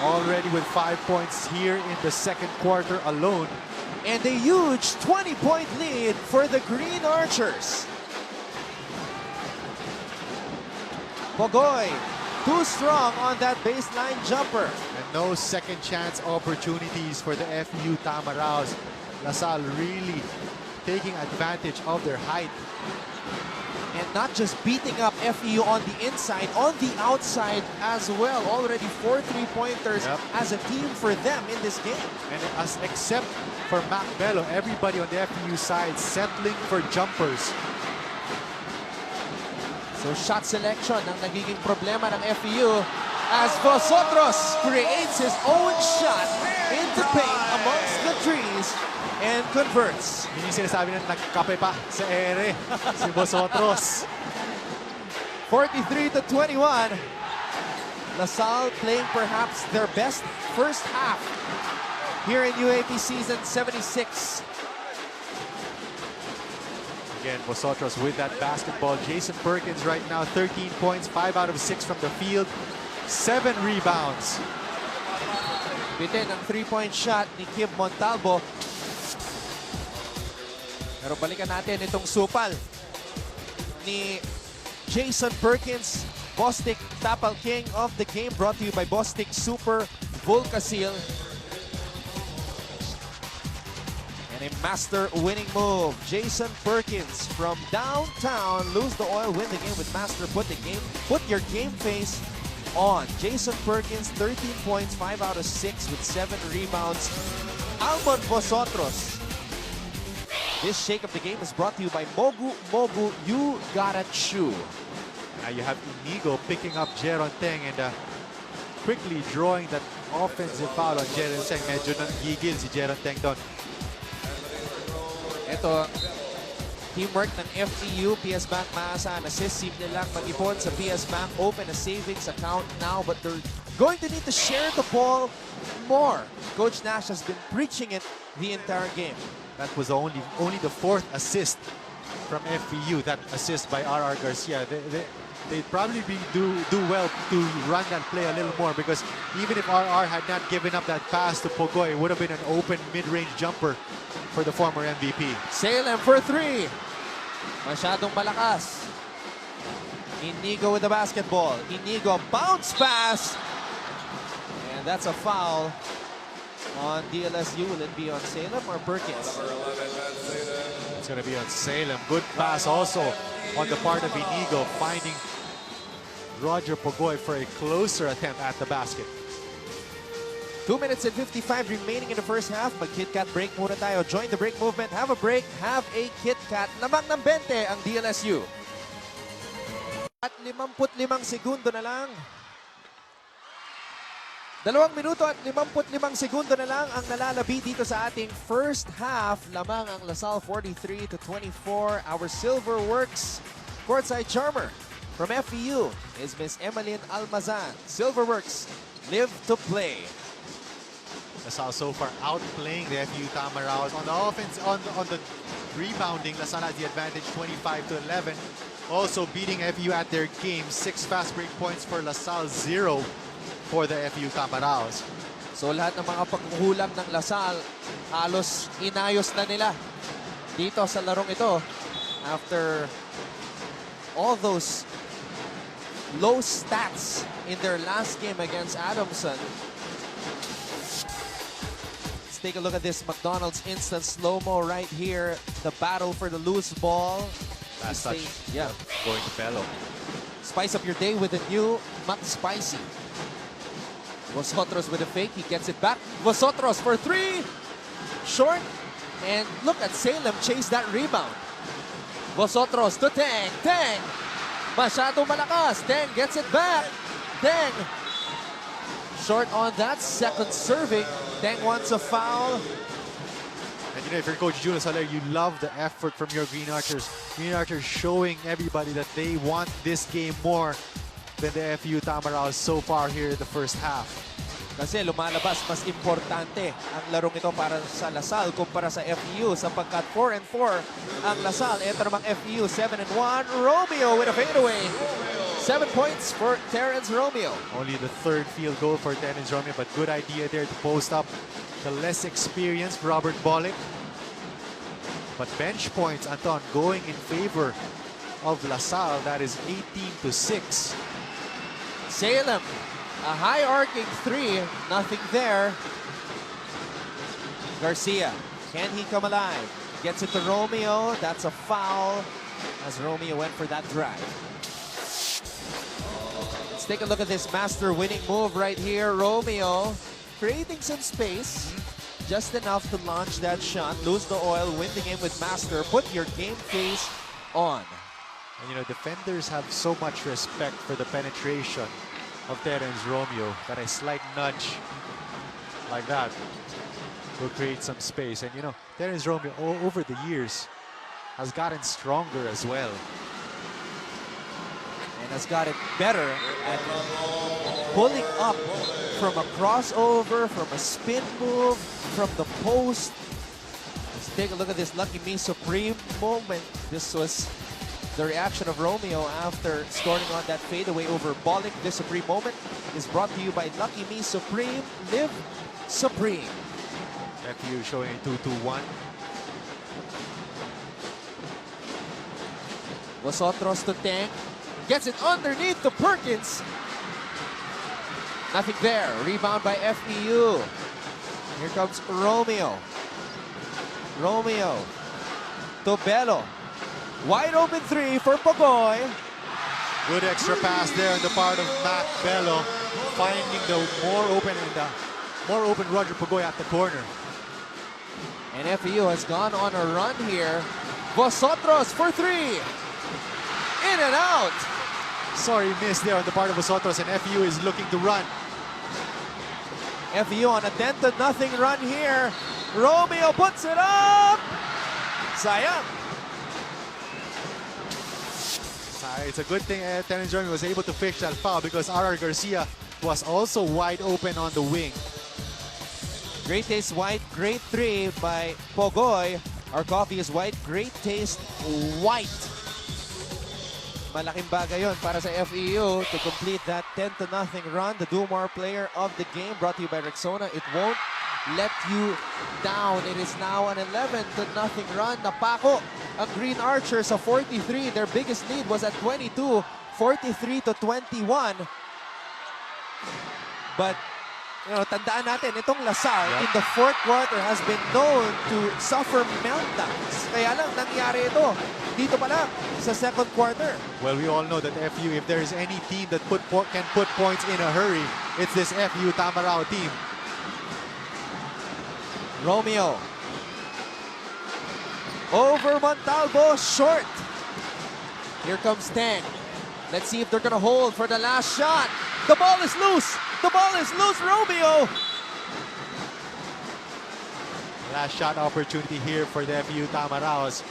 already with 5 points here in the second quarter alone. And a huge 20-point lead for the Green Archers. Bogoy, too strong on that baseline jumper. And no second chance opportunities for the FEU Tamaraws. LaSalle really taking advantage of their height. And not just beating up FEU on the inside, on the outside as well. Already 4 3-pointers as a team for them in this game. And except for Mac Bello, everybody on the FEU side settling for jumpers. So shot selection ang nagiging problema ng FEU as Vosotros creates his own shot into paint amongst the trees and converts. Yun yung sinasabi na nagkape pa sa ere, si Vosotros. 43 to 21. LaSalle playing perhaps their best first half here in UAAP season 76. Again, Vosotros with that basketball. Jason Perkins right now, 13 points, 5 out of 6 from the field, 7 rebounds. Bitin ang 3-point shot ni Kim Montalvo. Pero balikan natin itong supal ni Jason Perkins. Bostik Tapal King of the game, brought to you by Bostik Super Volcasil. And a master winning move. Jason Perkins from downtown. Lose the oil, win the game with master. Put your game face on. Jason Perkins, 13 points, 5 out of 6 with 7 rebounds. Almond Vosotros. This shake of the game is brought to you by Mogu Mogu. You gotta chew. Now you have Inigo picking up Jeron Teng, and quickly drawing that offensive foul on Jeron Teng. Medyo nanggigil si Jeron Teng doon. Ito, teamwork ng FEU, PS Bank maasahan assist. Simple lang mag-ipon sa PS Bank. Open a savings account now, but they're going to need to share the ball more. Coach Nash has been preaching it the entire game. That was only the 4th assist from FEU. That assist by RR Garcia. They'd probably do well to run that play a little more, because even if RR had not given up that pass to Pogoy, it would have been an open mid-range jumper for the former MVP. Salem for 3. Masyadong malakas. Inigo with the basketball. Inigo, bounce pass. And that's a foul on DLSU. Will it be on Salem or Perkins? It's going to be on Salem. Good pass also on the part of Inigo, finding Roger Pogoy for a closer attempt at the basket. 2 minutes and 55 remaining in the first half. Mag-Kit Kat break muna tayo. Join the break movement. Have a break. Have a Kit Kat. Lamang ng 20 ang DLSU. At 55 segundo na lang. 2 minuto at 55 segundo na lang ang nalalabi dito sa ating first half. Lamang ang Lasal 43-24. Our Silverworks courtside charmer from FEU is Miss Emeline Almazan. Silverworks live to play. Lasal so far outplaying the FEU Tamaraws. On the offense, on the rebounding, Lasal has the advantage 25-11. Also beating FEU at their game. 6 fast break points for Lasal, 0 for the FEU Tamaraws. So lahat ng mga pagkukulang ng Lasal, halos inayos na nila dito sa larong ito. After all those low stats in their last game against Adamson. Let's take a look at this McDonald's instant slow-mo right here. The battle for the loose ball. Last touch. Yeah. Going to Bello. Spice up your day with a new McSpicy. Vosotros with a fake. He gets it back. Vosotros for 3. Short. And look at Salem chase that rebound. Vosotros to Teng. Teng. Masyado malakas. Teng gets it back. Teng. Short on that. Second serving. Teng wants a foul. And you know, if you're Coach Julius Soler, you love the effort from your Green Archers. Green Archers showing everybody that they want this game more than the FEU Tamaraws so far here in the first half. Kasi lumalabas mas importante ang larong ito para sa Lasal kumpara sa FEU, sapagkat 4-4 ang Lasal. Ito namang FEU 7-1. Romeo with a fadeaway. 7 points for Terrence Romeo. Only the 3rd field goal for Terrence Romeo, but good idea there to post up the less experienced Robert Bolick. But bench points, Anton, going in favor of LaSalle. That is 18-6. Salem, a high arcing 3, nothing there. Garcia, can he come alive? Gets it to Romeo. That's a foul as Romeo went for that drive. Let's take a look at this master winning move right here. Romeo creating some space, just enough to launch that shot, lose the oil, win the game with master. Put your game face on. And you know, defenders have so much respect for the penetration of Terrence Romeo that a slight nudge like that will create some space. And you know, Terrence Romeo over the years has gotten stronger as well. And has gotten better at pulling up from a crossover, from a spin move, from the post. Let's take a look at this Lucky Me Supreme moment. This was the reaction of Romeo after scoring on that fadeaway over Bolick. This Supreme moment is brought to you by Lucky Me Supreme. Live Supreme. FEU showing a 2-2-1. Vosotros to Teng. Gets it underneath to Perkins. Nothing there. Rebound by FEU. Here comes Romeo. Romeo to Bello. Wide open 3 for Pogoy. Good extra pass there on the part of Matt Bello, finding the more open Roger Pogoy at the corner. And FEU has gone on a run here. Vosotros for 3. In and out. Sorry, miss there on the part of Vosotros, and FEU is looking to run. FEU on a 10-0 run here. Romeo puts it up. Sayang. It's a good thing Tennis Jeremy was able to fix that foul because RR Garcia was also wide open on the wing. Great Taste White, great 3 by Pogoy. Our coffee is white, great taste white. Malaking bagay yun para sa FEU to complete that 10-0 run. The Dumar player of the game brought to you by Rexona. It won't let you down. It is now an 11-0 run. Napako ang Green Archers sa 43. Their biggest lead was at 22, 43-21. But tandaan natin, itong Lasal in the fourth quarter has been known to suffer meltdowns. Kaya lang nangyari ito dito pa lang sa second quarter. Well, we all know that FEU, if there is any team that can put points in a hurry, it's this FEU Tamaraws team. Romeo. Over Montalvo, short. Here comes Tang. Let's see if they're gonna hold for the last shot. The ball is loose. The ball is loose, Romeo. Last shot opportunity here for the FEU Tamaraws.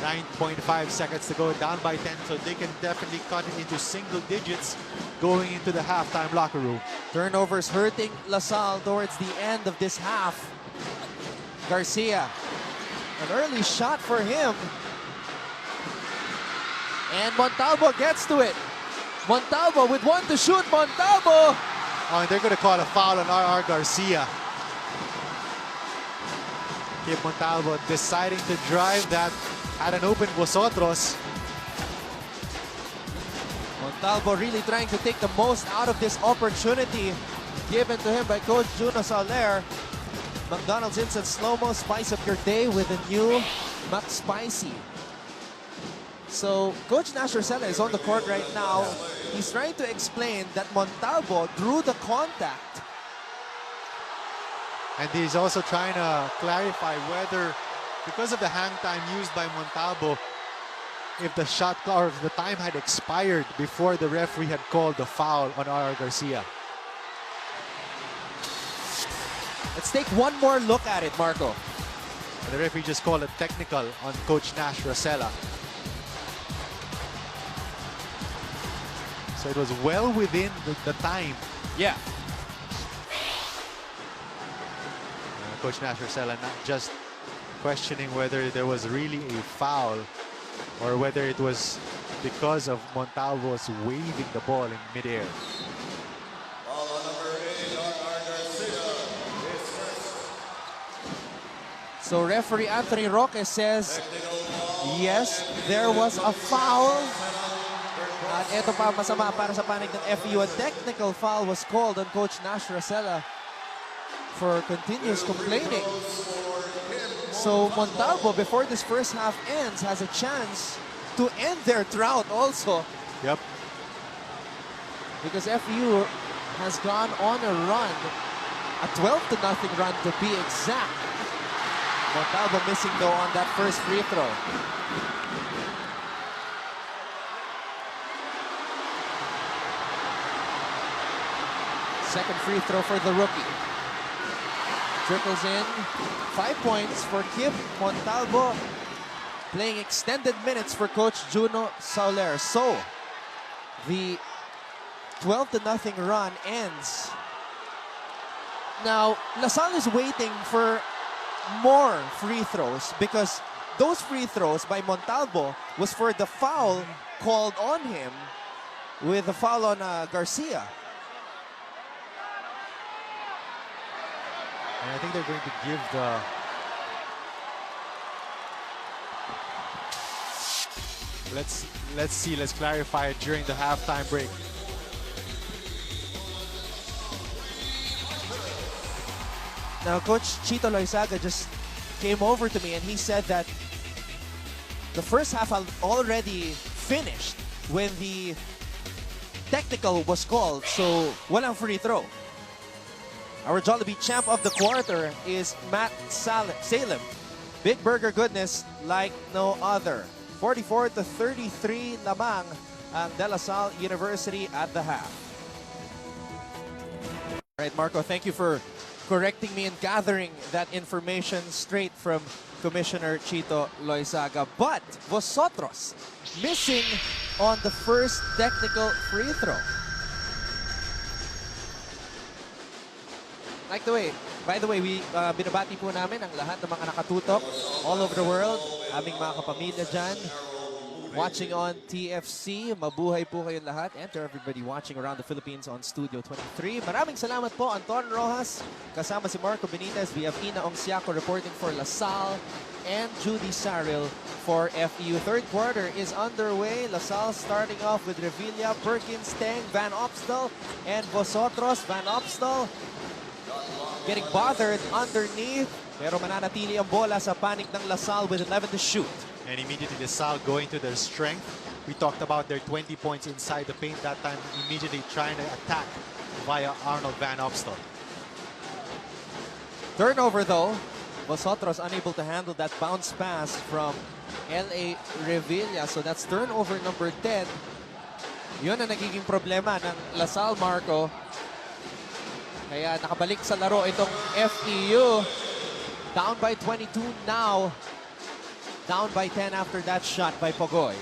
9.5 seconds to go, down by 10, so they can definitely cut it into single digits going into the halftime locker room. Turnovers hurting LaSalle towards the end of this half. Garcia, an early shot for him. And Montalvo gets to it. Montalvo with 1 to shoot. Montalvo. Oh, and they're going to call a foul on RR Garcia. Kip Montalvo deciding to drive that at an open Vosotros. Montalvo really trying to take the most out of this opportunity given to him by Coach Juno Soler. McDonald's Instant Slow-Mo, spice up your day with a new McSpicy. So Coach Nash Rosella is on the court right now. He's trying to explain that Montalvo drew the contact. And he's also trying to clarify whether, because of the hang time used by Montalvo, if the shot or if the time had expired before the referee had called the foul on RR Garcia. Let's take one more look at it, Marco. And the referee just called a technical on Coach Nash Rosella. So it was well within the time. Yeah. Coach Nash Rosella not just questioning whether there was really a foul or whether it was because of Montalvo's waving the ball in midair. So referee Anthony Roque says, yes, there was a foul. At ito pa masama para sa panig ng FEU. A technical foul was called on Coach Nash Rosella for continuous complaining. So Montalvo, before this first half ends, has a chance to end their drought also. Yep. Because FEU has gone on a run, a 12-0 run to be exact. Montalvo missing though on that first free throw. Second free throw for the rookie. Trickles in. 5 points for Kip Montalvo. Playing extended minutes for Coach Juno Soler. So, the 12-0 run ends. Now, LaSalle is waiting for more free throws because those free throws by Montalvo was for the foul called on him with the foul on Garcia. And I think they're going to give the let's clarify it during the halftime break. Now, Coach Chito Loizaga just came over to me and he said that the first half already finished when the technical was called, so walang free throw. Our Jollibee champ of the quarter is Matt Salem. Big burger goodness like no other. 44-33 lamang ang De La Salle University at the half. All right, Marco, thank you for correcting me and gathering that information straight from Commissioner Chito Loizaga. But Vosotros missing on the first technical free throw. By the way, binabati po namin ang lahat ng mga nakatutok all over the world. Aming mga kapamilya dyan. Watching on TFC, mabuhay po kayong lahat. And to everybody watching around the Philippines on Studio 23. Maraming salamat po, Anton Rojas. Kasama si Marco Benitez. We have Ina Ongsiaco reporting for LaSalle. And Judy Saril for FEU. Third quarter is underway. LaSalle starting off with Revilla, Perkins, Teng, Van Opstal, and Vosotros. Van Opstal getting bothered underneath. Pero mananatili ang bola sa panik ng LaSalle with 11 to shoot. And immediately LaSalle going to their strength. We talked about their 20 points inside the paint that time, immediately trying to attack via Arnold Van Opstal. Turnover though. Vosotros unable to handle that bounce pass from L.A. Revilla. So that's turnover number 10. Yun ang nagiging problema ng LaSalle, Marco. Kaya nakabalik sa laro itong FEU. Down by 22 now. Down by 10 after that shot by Pogoy.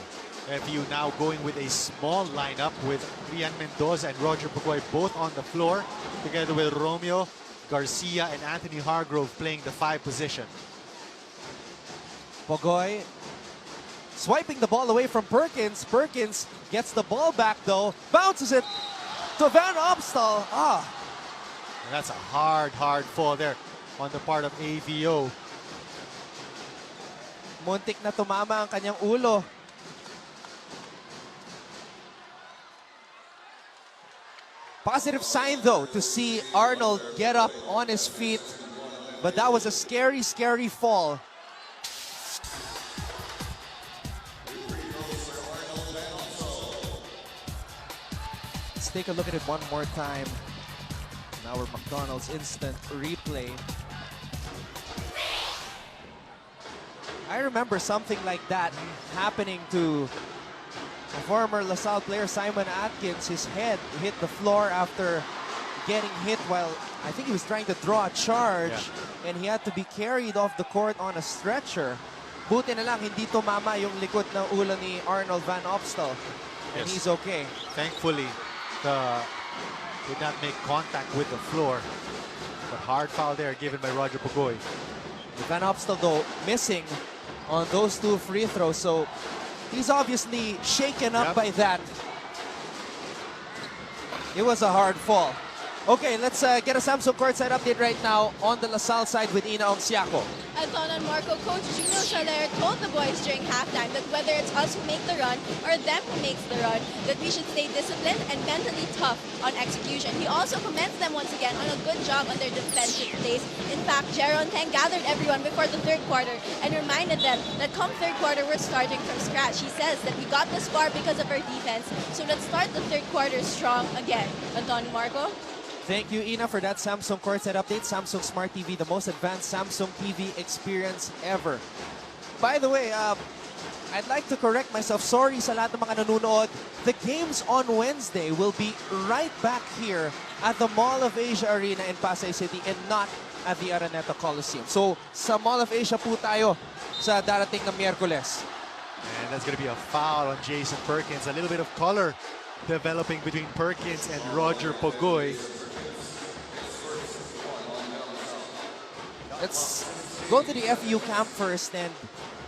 FEU now going with a small lineup with Rian Mendoza and Roger Pogoy both on the floor, together with Romeo Garcia and Anthony Hargrove playing the 5 position. Pogoy swiping the ball away from Perkins. Perkins gets the ball back though. Bounces it to Van Opstal. And that's a hard fall there on the part of AVO. Muntik na tumama ang kanyang ulo. Positive sign though to see Arnold get up on his feet. But that was a scary, scary fall. Let's take a look at it one more time. In our McDonald's instant replay. I remember something like that happening to a former LaSalle player, Simon Atkins. His head hit the floor after getting hit while I think he was trying to draw a charge, and he had to be carried off the court on a stretcher. Buti na lang hindi tumama yung likod ng ulo ni Arnold Van Opstal, and he's okay. Thankfully, did not make contact with the floor. But hard foul there given by Roger Pogoy. Van Opstal though missing on those 2 free throws, so he's obviously shaken up by that. It was a hard fall. Okay, let's get a Samsung courtside update right now on the LaSalle side with Ina Ongsiaco. Anton and Marco, Coach Gino Soler told the boys during halftime that whether it's us who make the run or them who makes the run, that we should stay disciplined and mentally tough on execution. He also commends them once again on a good job on their defensive plays. In fact, Jeron Teng gathered everyone before the third quarter and reminded them that come third quarter, we're starting from scratch. He says that we got this far because of our defense, so let's start the third quarter strong again. Anton, Marco? Thank you, Ina, for that Samsung courtside update. Samsung Smart TV, the most advanced Samsung TV experience ever. By the way, I'd like to correct myself. Sorry sa lahat ng mga nanonood. The games on Wednesday will be right back here at the Mall of Asia Arena in Pasay City and not at the Araneta Coliseum. So, sa Mall of Asia po tayo sa darating na Miyerkules. And that's going to be a foul on Jason Perkins. A little bit of color developing between Perkins and Roger Pogoy. Let's go to the FEU camp first and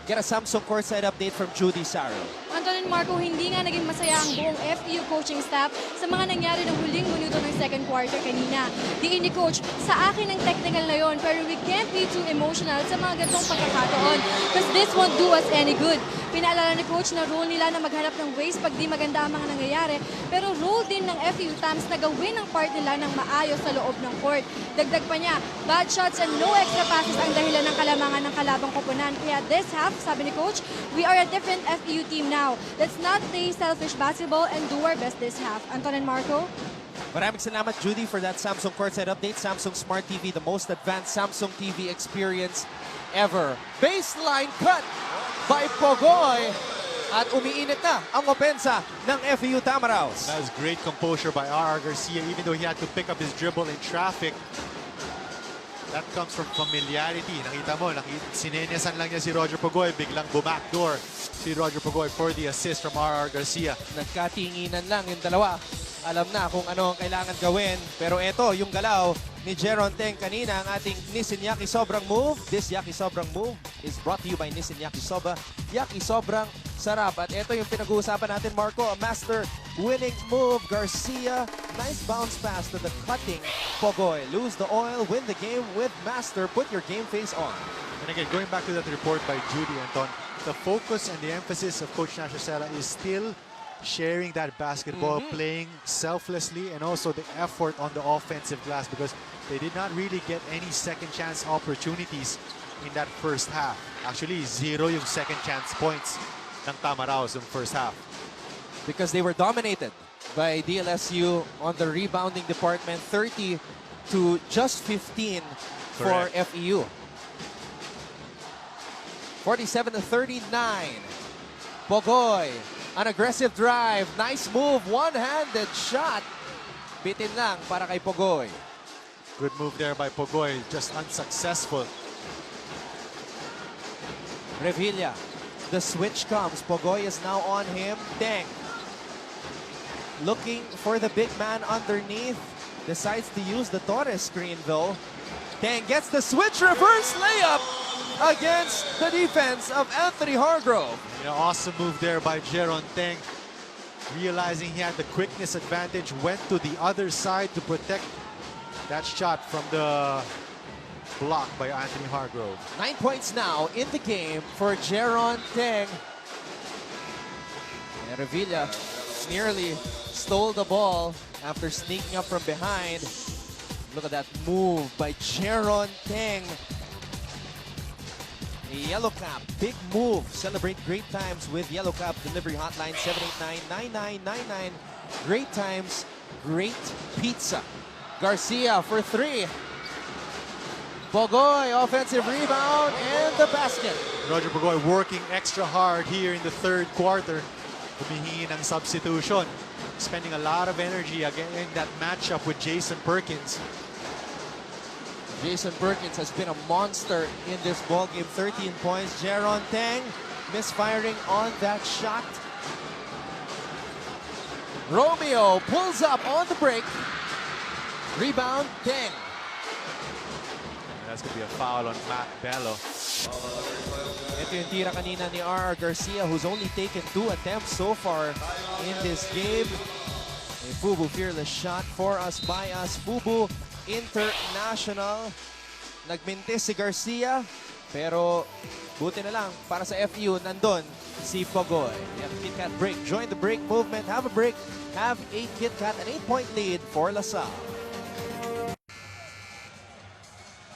get a Samsung courtside update from Judy Saril. Anton and Marco, hindi nga naging masaya ang buong FEU coaching staff sa mga nangyari ng huling minuto ng second quarter kanina. Diin ni Coach, sa akin ang technical na yon, pero we can't be too emotional sa mga ganitong pagkakataon because this won't do us any good. Pinaalala ni Coach na role nila na maghanap ng ways pag di maganda ang mga nangyayari, pero role din ng FEU Tams na gawin ang part nila ng maayos sa loob ng court. Dagdag pa niya, bad shots and no extra passes ang dahilan ng kalamangan ng kalabang koponan. Kaya this half, sabi ni Coach, we are a different FEU team now. Let's not play selfish basketball and do our best this half. Anton and Marco? Maraming salamat, Judy, for that Samsung courtside update. Samsung Smart TV, the most advanced Samsung TV experience ever. Baseline cut by Pogoy. At umiinit na ang opensa ng FEU Tamaraws. That was great composure by R.R. Garcia, even though he had to pick up his dribble in traffic. That comes from familiarity. Nakita mo, sinenyasan lang niya si Roger Pugoy. Biglang bumackdoor si Roger Pugoy for the assist from R.R. Garcia. Nagkatinginan lang yung dalawa. Alam na kung ano ang kailangan gawin. Pero eto, yung galaw ni Jeron Teng kanina, ang ating Nissin Yaki Sobrang move. This Yaki Sobrang move is brought to you by Nissin Yaki Soba. Yaki Sobrang sarap. At eto yung pinag-uusapan natin, Marco. A master winning move. Garcia, nice bounce pass to the cutting Pugoy. Lose the oil, win the game with master. Put your game face on. And again, going back to that report by Judy Anton, the focus and the emphasis of Coach Nash Ocela is still sharing that basketball, playing selflessly, and also the effort on the offensive glass, because they did not really get any second chance opportunities in that first half. Actually, 0 yung second chance points ng Tamaraws in first half. Because they were dominated by DLSU on the rebounding department, 30 to just 15 for FEU. 47 to 39. Pugoy, an aggressive drive, nice move, one-handed shot. Bitin lang para kay Pugoy. Good move there by Pugoy, just unsuccessful. Revilla, the switch comes. Pugoy is now on him. Teng, looking for the big man underneath. Decides to use the Torres screen though. Teng gets the switch, reverse layup against the defense of Anthony Hargrove. Awesome move there by Jeron Teng. Realizing he had the quickness advantage, went to the other side to protect that shot from the block by Anthony Hargrove. 9 points now in the game for Jeron Teng. And Revilla nearly stole the ball after sneaking up from behind. Look at that move by Jeron Teng. Yellow Cap, big move. Celebrate great times with Yellow Cap delivery hotline 789-9999. Great times, great pizza. Garcia for 3. Pugoy, offensive rebound and the basket. Roger Pugoy working extra hard here in the third quarter. Humihingi ng substitution. Spending a lot of energy again in that matchup with Jason Perkins. Jason Perkins has been a monster in this ballgame. 13 points. Jeron Teng misfiring on that shot. Romeo pulls up on the break. Rebound, Teng. That's going to be a foul on Matt Bello. Ito yung tira kanina ni R.R. Garcia, who's only taken 2 attempts so far in this game. A Fubu fearless shot for us, by us. Fubu International. Nagmintis si Garcia, pero buti na lang para sa FEU, nandun si Pugoy. We have a Kit Kat break. Join the break movement. Have a break. Have a Kit Kat. An 8-point lead for LaSalle.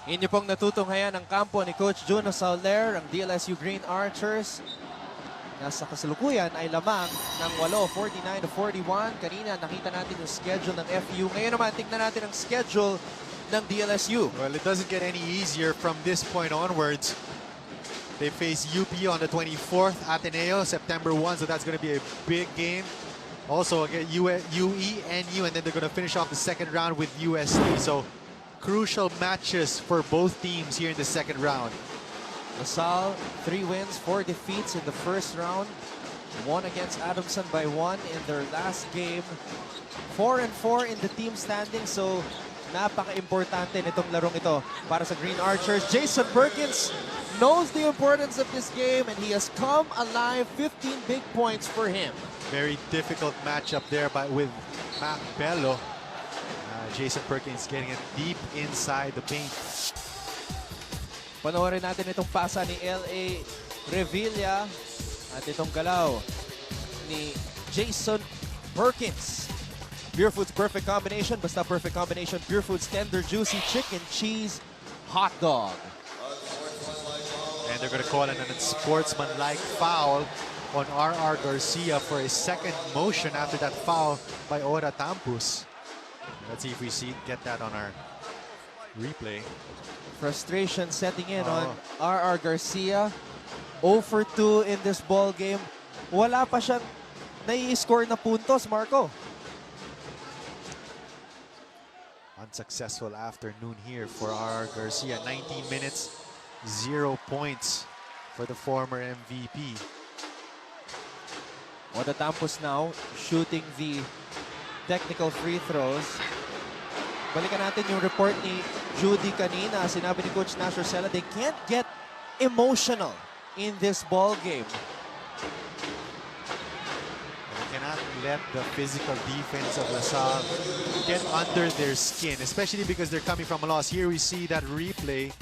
Inyo pong natutunghayan ang kampo ni Coach Juno Sauler, ang DLSU Green Archers. Nasa kasalukuyan ay lamang ng 8, 49 to 41. Kanina nakita natin yung schedule ng FEU. Ngayon naman tingnan natin ang schedule ng DLSU. Well, it doesn't get any easier from this point onwards. They face UP on the 24th, Ateneo, September 1, so that's going to be a big game. Also, again, UENU, and then they're going to finish off the second round with UST. So, crucial matches for both teams here in the second round. LaSalle, 3 wins, 4 defeats in the first round. 1 against Adamson by 1 in their last game. 4-4 in the team standing, so napaka-importante nitong larong ito para sa Green Archers. Jason Perkins knows the importance of this game, and he has come alive. 15 big points for him. Very difficult matchup there with Matt Bello. Jason Perkins getting it deep inside the paint. Panoorin natin itong pasa ni L.A. Revilla at itong galaw ni Jason Perkins. Pure Foods perfect combination. Basta perfect combination. Pure Foods tender, juicy chicken, cheese, hot dog. And they're going to call it an unsportsmanlike foul on R.R. Garcia for a second motion after that foul by Ora Tampus. Let's see if we get that on our replay. Frustration setting in on R.R. Garcia. 0 for 2 in this ball game. Wala pa siyang nai-score na puntos, Marco. unsuccessful afternoon here for R. Garcia. 19 minutes, 0 points for the former MVP. On the Tampos now, shooting the technical free throws. Balikan natin yung report ni Judy kanina. Sinabi ni Coach Nash Rosella, they can't get emotional in this ball game. They cannot let the physical defense of LaSalle get under their skin, especially because they're coming from a loss. Here we see that replay.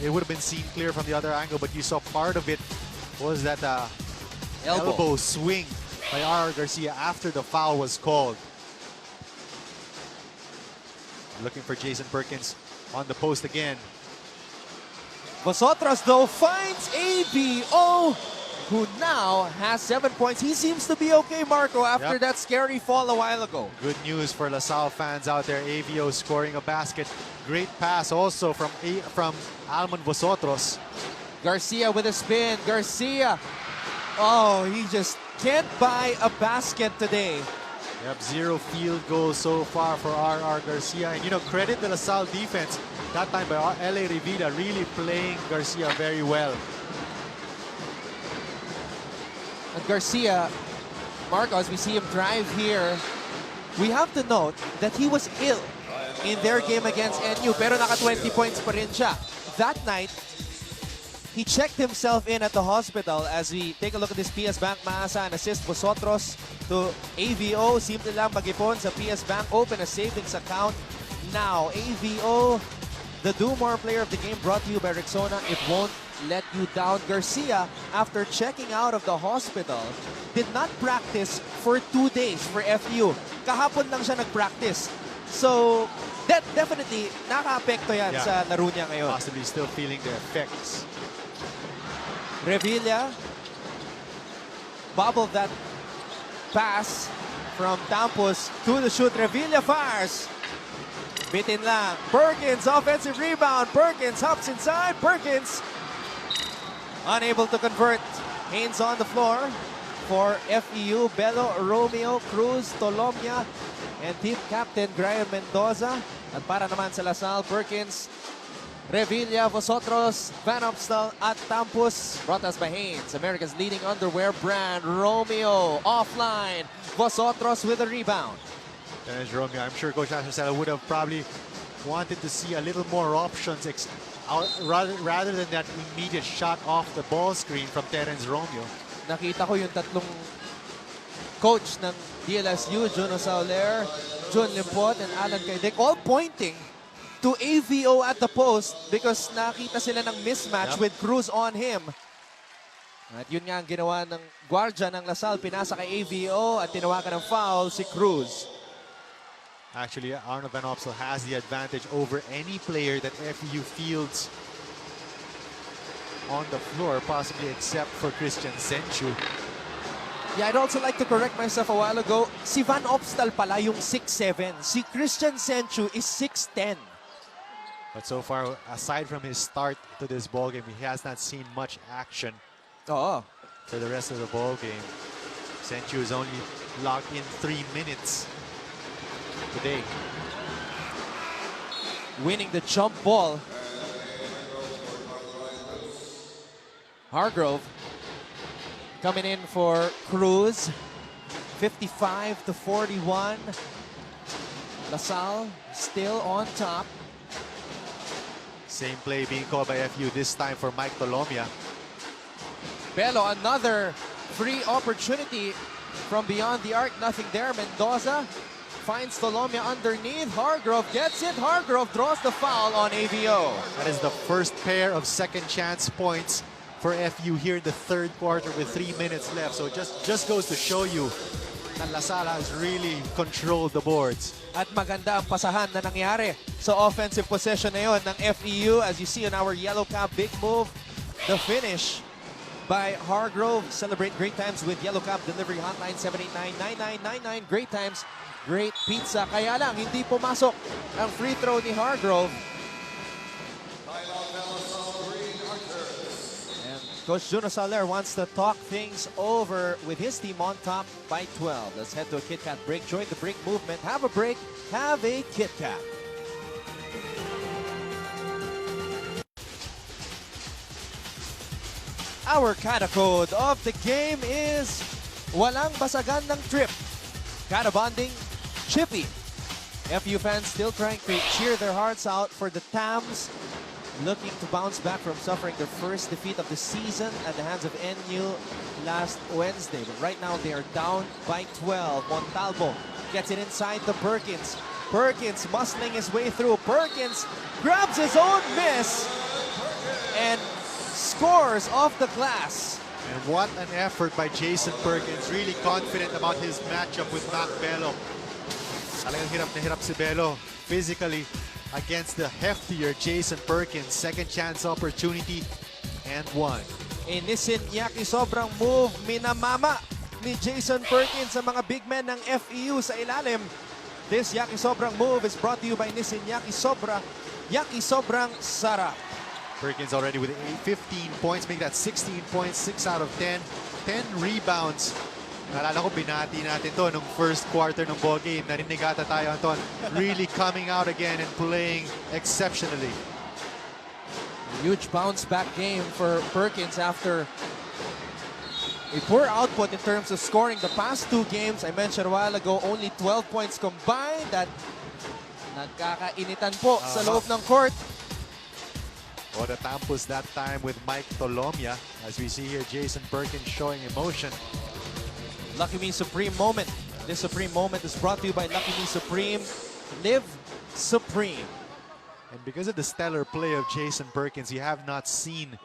It would have been seen clear from the other angle, but you saw part of it was that elbow swing by R. Garcia after the foul was called. Looking for Jason Perkins on the post again. Vosotros, though, finds ABO, who now has 7 points. He seems to be okay, Marco, after that scary fall a while ago. Good news for LaSalle fans out there. AVO scoring a basket. Great pass also from Almon Vosotros. Garcia with a spin. Garcia. Oh, he just can't buy a basket today. Yep, 0 field goals so far for R. Garcia. And, you know, credit the LaSalle defense. That time by L.A. Rivida, really playing Garcia very well. And Garcia, Marco, as we see him drive here, we have to note that he was ill in their game against NU, pero naka 20 points pa rin siya. That night, he checked himself in at the hospital. As we take a look at this PS Bank Maasa, an assist Vosotros to AVO. Simple lang mag-ipon sa PS Bank. Open a savings account now. AVO, the Do-More player of the game, brought to you by Rexona. It won't let you down. Garcia, after checking out of the hospital, did not practice for 2 days for FEU. Kahapon lang siya nag-practice. So, that definitely naka-apekto yan sa laro niya ngayon. Possibly still feeling the effects. Revilla bobbled that pass from Tampos to the shoot. Revilla fires. Bitin lang. Perkins, offensive rebound. Perkins hops inside. Perkins unable to convert. Haynes on the floor for FEU. Bello, Romeo, Cruz, Tolomia, and team captain Brian Mendoza. At para naman sa LaSalle, Perkins, Revilla, Vosotros, Van Opstal at Tampos. Brought us by Haynes, America's leading underwear brand. Romeo offline. Vosotros with a rebound. There's Romeo. I'm sure Coach Asher would have probably wanted to see a little more options rather than that immediate shot off the ball screen from Terence Romeo. Nakita ko yung tatlong coach ng DLSU, Juno Sauler, Jun Limpot, and Alan Kaidek, all pointing to AVO at the post because nakita sila ng mismatch with Cruz on him. At yun nga ang ginawa ng guardia ng LaSalle, pinasa kay AVO at tinawakan ng foul si Cruz. Actually, Arno Van Opstal has the advantage over any player that FEU fields on the floor, possibly except for Christian Senchu. Yeah, I'd also like to correct myself a while ago. Si Van Opstal pala yung 6'7". Si Christian Senchu is 6'10". But so far, aside from his start to this ball game, he has not seen much action for the rest of the ball game. Senchu is only logged in 3 minutes today. Winning the jump ball. Hargrove coming in for Cruz. 55-41. LaSalle still on top. Same play being called by FEU, this time for Mike Tolomia. Bello, another free opportunity from beyond the arc. Nothing there. Mendoza finds Tolomia underneath. Hargrove gets it. Hargrove draws the foul on AVO. That is the first pair of second chance points for FEU here in the third quarter with 3 minutes left. So it just goes to show you that LaSalle has really controlled the boards. At maganda ang pasahan na nangyari sa offensive possession na yun ng FEU. As you see on our yellow cap, big move. The finish by Hargrove. Celebrate great times with Yellow Cap Delivery Hotline 789-9999. Great times, great pizza. Kaya lang, hindi pumasok ang free throw ni Hargrove. And Coach Juno Soler wants to talk things over with his team on top by 12. Let's head to a Kit Kat break. Join the break movement. Have a break. Have a Kit Kat. Our kata code of the game is walang basagan ng trip. Kata bonding, chippy. FEU fans still trying to cheer their hearts out for the Tams, looking to bounce back from suffering their first defeat of the season at the hands of NU last Wednesday. But right now they are down by 12. Montalvo gets it inside to Perkins. Perkins muscling his way through. Perkins grabs his own miss and scores off the glass. And what an effort by Jason Perkins. Really confident about his matchup with Mac Bello. Talagang hirap na hirap si Bello physically against the heftier Jason Perkins. Second chance opportunity and one. Inisin Yaki sobrang move. Minamama ni Jason Perkins sa mga big men ng FEU sa ilalim. This Yaki sobrang move is brought to you by Nissin Yaki Sobra. Yaki sobrang sarap. Perkins already with 15 points, make that 16 points, 6 out of 10. 10 rebounds. Naalala ko, binati natin to nung first quarter ng ball game. Narinig ata tayo, Anton. Really coming out again and playing exceptionally. Huge bounce back game for Perkins after a poor output in terms of scoring the past 2 games. I mentioned a while ago, only 12 points combined. That nagkakainitan po sa loob ng court. Or the Tampos that time with Mike Tolomia. As we see here, Jason Perkins showing emotion. Lucky Me Supreme moment. This Supreme moment is brought to you by Lucky Me Supreme. Live Supreme. And because of the stellar play of Jason Perkins, you have not seen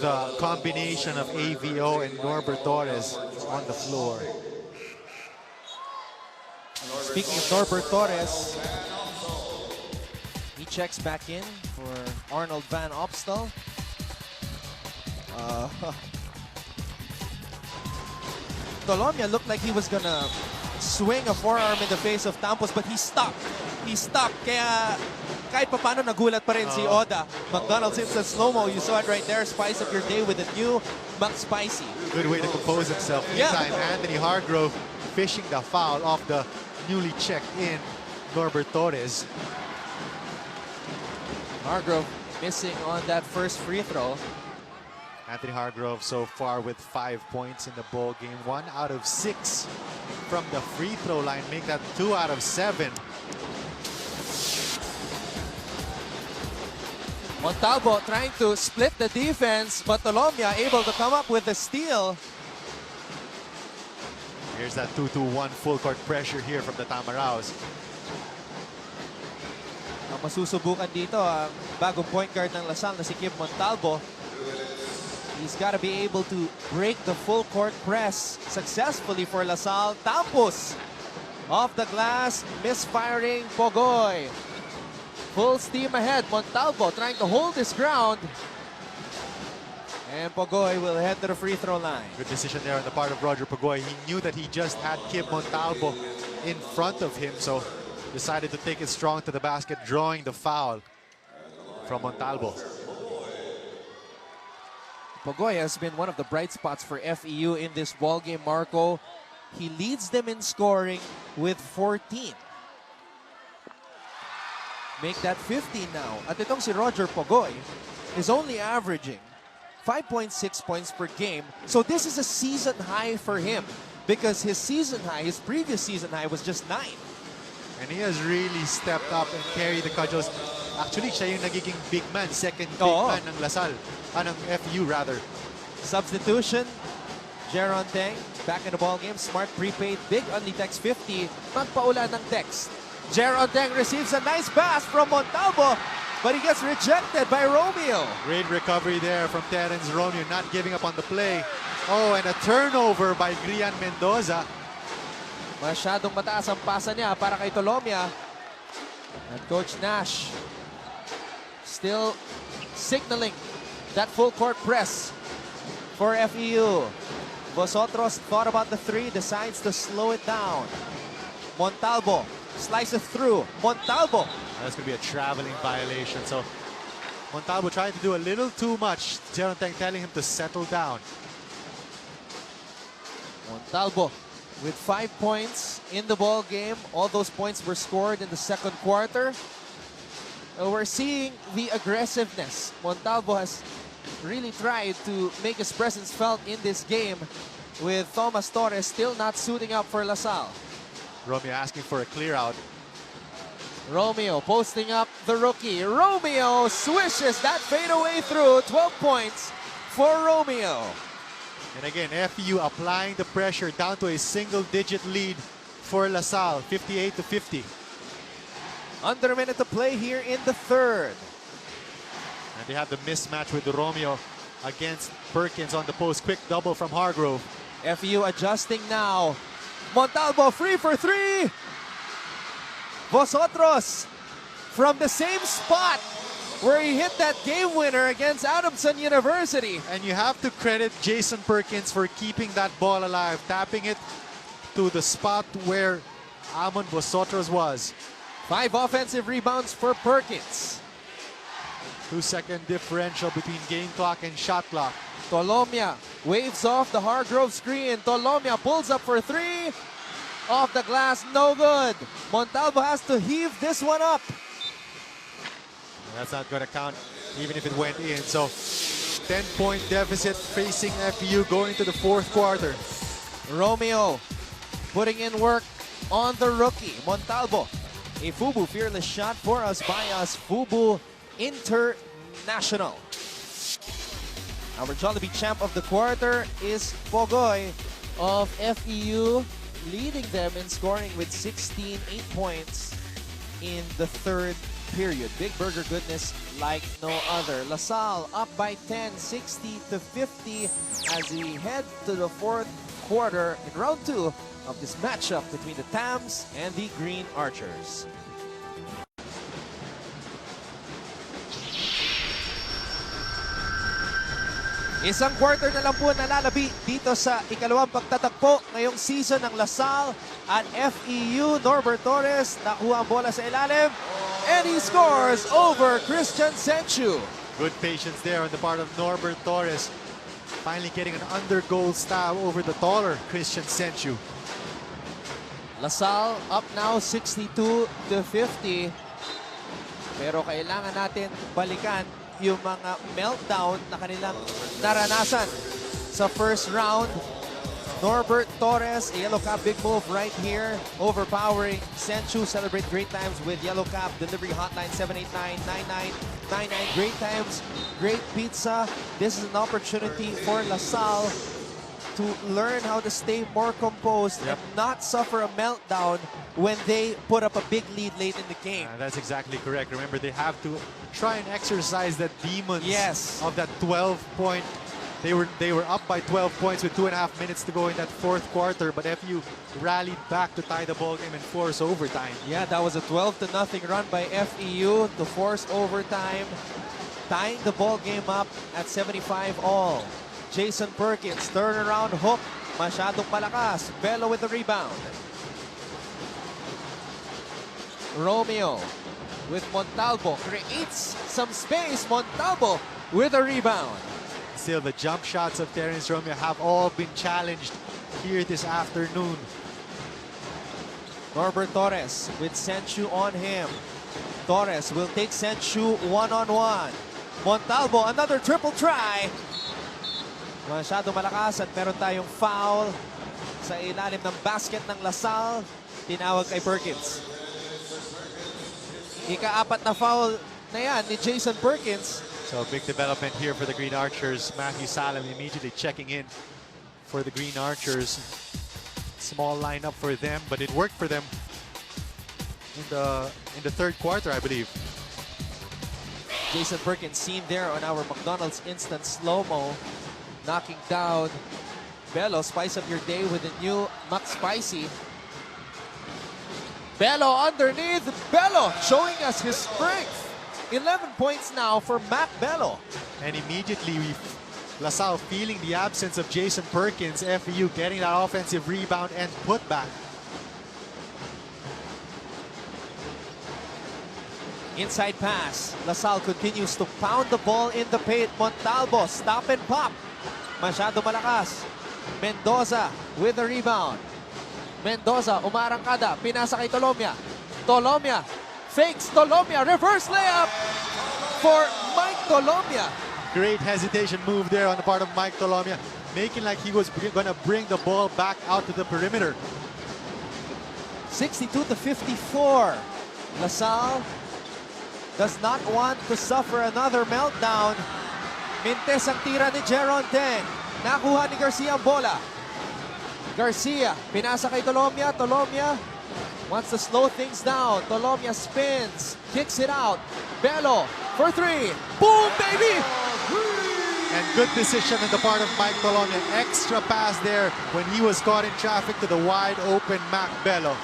the combination of AVO and Norbert Torres on the floor. Speaking of Norbert Torres, he checks back in for Arnold Van Opstal. Tolomia looked like he was gonna swing a forearm in the face of Tampos, but he stopped. He stopped. Kaya kahit papano nagulat pa rin si Oda. McDonald's hits the slow-mo. You saw it right there. Spice up your day with a new McSpicy. Good way to compose himself. Meantime, Anthony Hargrove fishing the foul off the newly checked in Norbert Torres. Hargrove missing on that first free throw. Anthony Hargrove so far with 5 points in the ball game. 1 out of 6 from the free throw line. Make that 2 out of 7. Montalvo trying to split the defense, but Tolomia able to come up with the steal. Here's that 2-2-1 full court pressure here from the Tamaraws. Ang masusubukan dito ang bagong point guard ng Lasal na si Kim Montalvo. He's got to be able to break the full court press successfully for Lasal. Tampos off the glass, misfiring Pogoy. Full steam ahead. Montalvo trying to hold his ground. And Pogoy will head to the free throw line. Good decision there on the part of Roger Pogoy. He knew that he just had Kim Montalvo in front of him, so decided to take it strong to the basket, drawing the foul from Montalvo. Pogoy has been one of the bright spots for FEU in this ball game, Marco. He leads them in scoring with 14. Make that 15 now. At itong si Roger Pogoy is only averaging 5.6 points per game. So this is a season high for him because his season high, his previous season high was just 9. And he has really stepped up and carried the Cudgels. Actually, siya yung nagiging big man, second big man ng Lasal. Ng FEU rather. Substitution, Jeron Teng back in the ball game. Smart prepaid, big on the text 50. Magpaula ng text. Jeron Teng receives a nice pass from Montalvo, but he gets rejected by Romeo. Great recovery there from Terence Romeo, not giving up on the play. Oh, and a turnover by Grian Mendoza. Masyadong mataas ang pasa niya para kay Tolomia. And Coach Nash still signaling that full court press for FEU. Vosotros thought about the 3, decides to slow it down. Montalvo slices through. Montalvo. That's going to be a traveling violation. So Montalvo trying to do a little too much. Jeranteng telling him to settle down. Montalvo with 5 points in the ball game. All those points were scored in the second quarter. We're seeing the aggressiveness. Montalvo has really tried to make his presence felt in this game, with Thomas Torres still not suiting up for LaSalle. Romeo asking for a clear out. Romeo posting up the rookie. Romeo swishes that fadeaway through. 12 points for Romeo. And again, FEU applying the pressure down to a single-digit lead for LaSalle, 58-50. Under a minute to play here in the third. And they have the mismatch with Romeo against Perkins on the post. Quick double from Hargrove. FEU adjusting now. Montalvo free for three. Vosotros from the same spot where he hit that game winner against Adamson University. And you have to credit Jason Perkins for keeping that ball alive, tapping it to the spot where Amon Vosotros was. 5 offensive rebounds for Perkins. 2-second differential between game clock and shot clock. Tolomia waves off the Hargrove screen. Tolomia pulls up for three. Off the glass, no good. Montalvo has to heave this one up. That's not going to count even if it went in. So 10-point deficit facing FEU going to the fourth quarter. Romeo putting in work on the rookie. Montalvo, a FUBU fearless shot for us by us. FUBU International. Our Jollibee champ of the quarter is Pogoy of FEU, leading them in scoring with 16, 8 points in the third period. Big burger goodness like no other. LaSalle up by 10, 60-50 as we head to the fourth quarter in round 2 of this matchup between the Tams and the Green Archers. Isang quarter na lang po nalalabi dito sa ikalawang pagtatagpo ngayong season ng LaSalle at FEU. Norbert Torres nakuha ang bola sa ilalim and he scores over Christian Senchu. Good patience there on the part of Norbert Torres. Finally getting an under-goal stab over the taller Christian Senchu. LaSalle up now 62-50. Pero kailangan natin balikan yung mga meltdown na kanilang naranasan sa first round. Norbert Torres, a yellow cap, big move right here, overpowering Senchu. Celebrate great times with yellow cap. Delivery hotline 789-9999. Great times, great pizza. This is an opportunity for LaSalle to learn how to stay more composed and not suffer a meltdown when they put up a big lead late in the game. That's exactly correct. Remember, they have to try and exercise that demons Yes. of that 12-point. They were up by 12 points with 2.5 minutes to go in that fourth quarter, but FU rallied back to tie the ball game and force overtime. Yeah, that was a 12-0 run by FEU to force overtime, tying the ball game up at 75 all. Jason Perkins, turnaround hook, masyadong malakas. Bello with the rebound. Romeo with Montalvo creates some space. Montalvo with a rebound. Still, the jump shots of Terence Romeo have all been challenged here this afternoon. Norbert Torres with Senchu on him. Torres will take Senchu one-on-one. Montalvo, another triple try. Masyado malakas at meron tayong foul sa ilalim ng basket ng LaSalle. Tinawag kay Perkins. Ika-4 na foul na yan ni Jason Perkins. So big development here for the Green Archers. Matthew Salem immediately checking in for the Green Archers. Small lineup for them, but it worked for them in the third quarter, I believe. Jason Perkins seen there on our McDonald's instant slow-mo, knocking down Bello. Spice up your day with the new McSpicy. Bello underneath. Bello showing us his strength. 11 points now for Matt Bello. And immediately LaSalle feeling the absence of Jason Perkins. FEU getting that offensive rebound and putback. Inside pass. LaSalle continues to pound the ball in the paint. Montalvo, stop and pop. Masyado malakas. Mendoza with the rebound. Mendoza, umarangkada. Pinasa kay Tolomia. Tolomia fakes. Tolomia, reverse layup for Mike Tolomia. Great hesitation move there on the part of Mike Tolomia, making like he was going to bring the ball back out to the perimeter. 62-54. LaSalle does not want to suffer another meltdown. Mintes ang tira ni Jeron Teng. Nakuha ni Garcia ang bola. Garcia, pinasa kay Tolomia. Tolomia wants to slow things down. Tolomia spins, kicks it out. Bello for three. Boom, baby! And good decision on the part of Mike Tolomia. Extra pass there when he was caught in traffic to the wide open Mac Bello.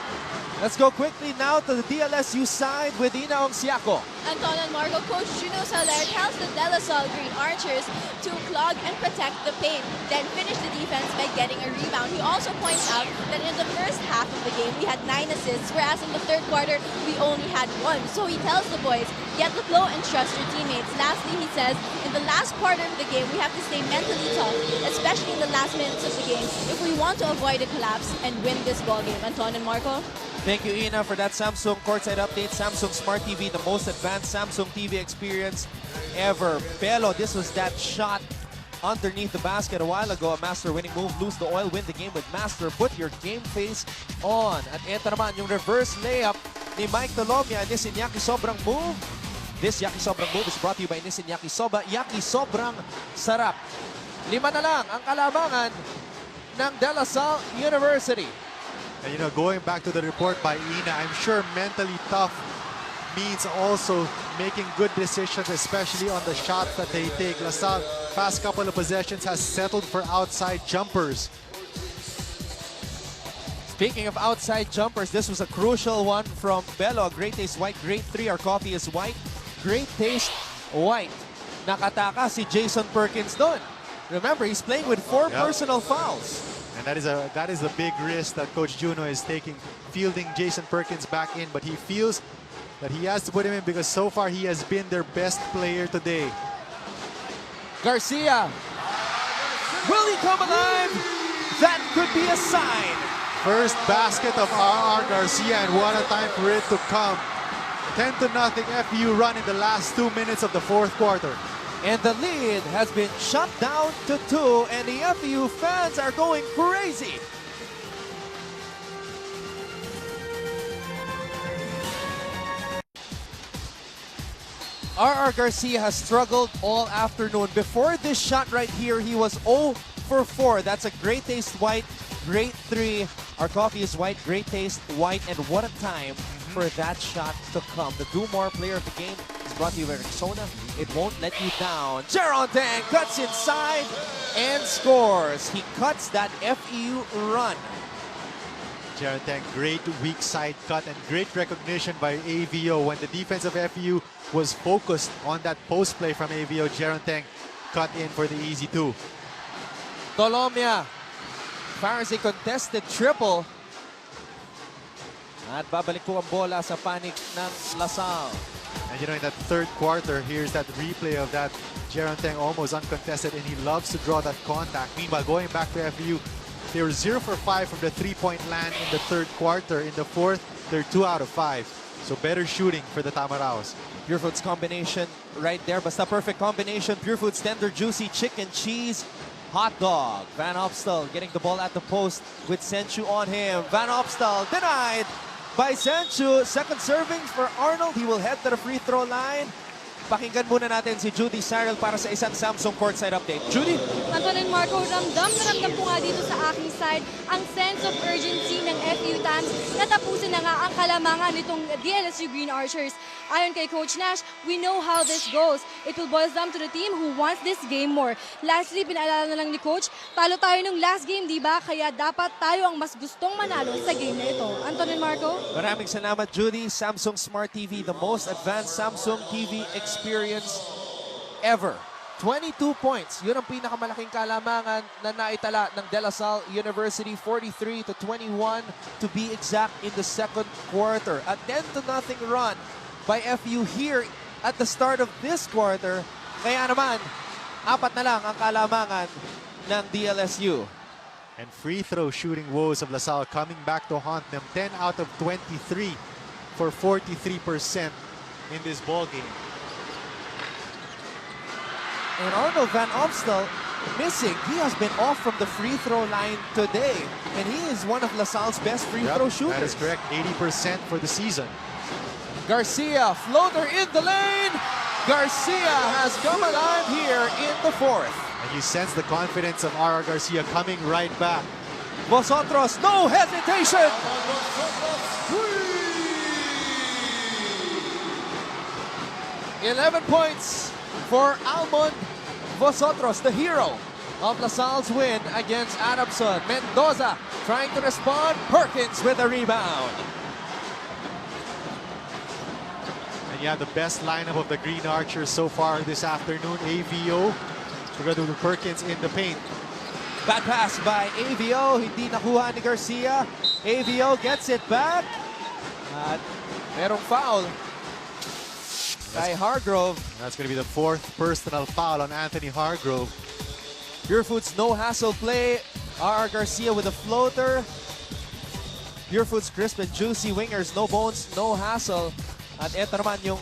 Let's go quickly now to the DLSU side with Ina Ongsiaco. Anton and Marco, Coach Juno Soler tells the De La Salle Green Archers to clog and protect the paint, then finish the defense by getting a rebound. He also points out that in the first half of the game, we had 9 assists, whereas in the third quarter, we only had 1. So he tells the boys, get the flow and trust your teammates. Lastly, he says, in the last quarter of the game, we have to stay mentally tough, especially in the last minutes of the game, if we want to avoid a collapse and win this ball game. Anton and Marco? Thank you, Ina, for that Samsung courtside update. Samsung Smart TV, the most advanced Samsung TV experience ever. Bello, this was that shot underneath the basket a while ago. A master winning move. Lose the oil, win the game with master. Put your game face on. At eto naman, yung reverse layup ni Mike Tolomia. Nisin Yaki Sobrang move. This Yaki Sobrang move is brought to you by Nisin Yaki Soba. Yaki Sobrang sarap. 5 na lang ang kalamangan ng De La Salle University. And you know, going back to the report by Ina, I'm sure mentally tough means also making good decisions, especially on the shots that they take. LaSalle, past couple of possessions, has settled for outside jumpers. Speaking of outside jumpers, this was a crucial one from Bello. Great Taste White, Grade 3. Our coffee is white. Great Taste White. Nakataka si Jason Perkins doon. Remember, he's playing with 4 personal fouls. And that is a big risk that Coach Juno is taking, fielding Jason Perkins back in, but he feels that he has to put him in because so far he has been their best player today. Garcia. Will he come alive? That could be a sign. First basket of R.R. Garcia, and what a time for it to come. 10-0 FEU run in the last 2 minutes of the fourth quarter. And the lead has been shut down to 2, and the FEU fans are going crazy. R.R. Garcia has struggled all afternoon. Before this shot right here, he was 0 for 4. That's a Great Taste White, Grade 3. Our coffee is white, Great Taste White, and what a time for that shot to come. The Do-More player of the game is brought to you by Rexona. It won't let you down. Jeron Teng cuts inside and scores. He cuts that FEU run. Jeron Teng, great weak side cut and great recognition by AVO. When the defense of FEU was focused on that post play from AVO, Jeron Teng cut in for the easy 2. Tolomia fires a contested triple. At babalik po ang bola sa panik ng LaSalle. And you know, in that third quarter, here's that replay of that Jeron Teng almost uncontested, and he loves to draw that contact. Meanwhile, going back to FEU, they were 0 for 5 from the three-point land in the third quarter. In the fourth, they're 2 out of 5. So better shooting for the Tamaraws. Pure Foods combination right there. Basta perfect combination. Pure Foods tender, juicy chicken, cheese, hot dog. Van Opstal getting the ball at the post with Senchu on him. Van Opstal denied by Senchu. Second serving for Arnold. He will head to the free throw line. Pakinggan muna natin si Judy Cyril para sa isang Samsung courtside update. Judy? Anton and Marco, ramdam na ramdam po nga dito sa aking side ang sense of urgency ng FEU Tams na tapusin na nga ang kalamangan nitong DLSU Green Archers. Ayon kay Coach Nash, we know how this goes. It will boil down to the team who wants this game more. Lastly, pinaalala na lang ni Coach, talo tayo nung last game, di ba? Kaya dapat tayo ang mas gustong manalo sa game na ito. Anton and Marco? Maraming salamat, Judy. Samsung Smart TV, the most advanced Samsung TV experience ever. 22 points. Yun ang pinakamalaking kalamangan na naitala ng De La Salle University. 43-21 to be exact in the second quarter. A 10-0 run by FEU here at the start of this quarter. Kaya naman, 4 na lang ang kalamangan ng DLSU. And free throw shooting woes of LaSalle coming back to haunt them. 10 out of 23 for 43% in this ball game. And Arnold Van Opstal missing. He has been off from the free throw line today. And he is one of LaSalle's best free throw shooters. That is correct. 80% for the season. Garcia, floater in the lane. Garcia has come alive here in the fourth. And you sense the confidence of R.R. Garcia coming right back. Vosotros, no hesitation. 11 points for Almond Vosotros, the hero of LaSalle's win against Adamson. Mendoza trying to respond. Perkins with a rebound. And you have the best lineup of the Green Archers so far this afternoon. AVO, together with Perkins in the paint. Bad pass by AVO. Hindi nakuha ni Garcia. AVO gets it back. At merong foul by Hargrove. That's going to be the 4th personal foul on Anthony Hargrove. Pure Foods no hassle play. R.R. Garcia with a floater. Pure Foods crisp and juicy wingers, no bones, no hassle. At eto naman yung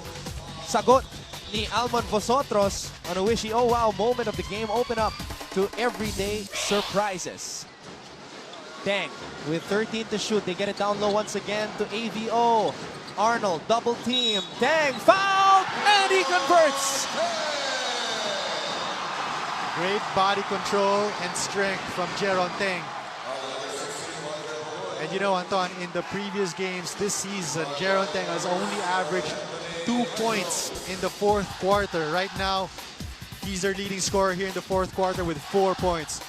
sagot ni Almond Vosotros on a wishy oh wow moment of the game. Open up to everyday surprises. Tang with 13 to shoot. They get it down low once again to AVO. Arnold double team. Tang foul and he converts. Great body control and strength from Jeron Teng. And you know, Anton, in the previous games this season, Jeron Teng has only averaged 2 points in the 4th quarter. Right now, he's their leading scorer here in the 4th quarter with 4 points,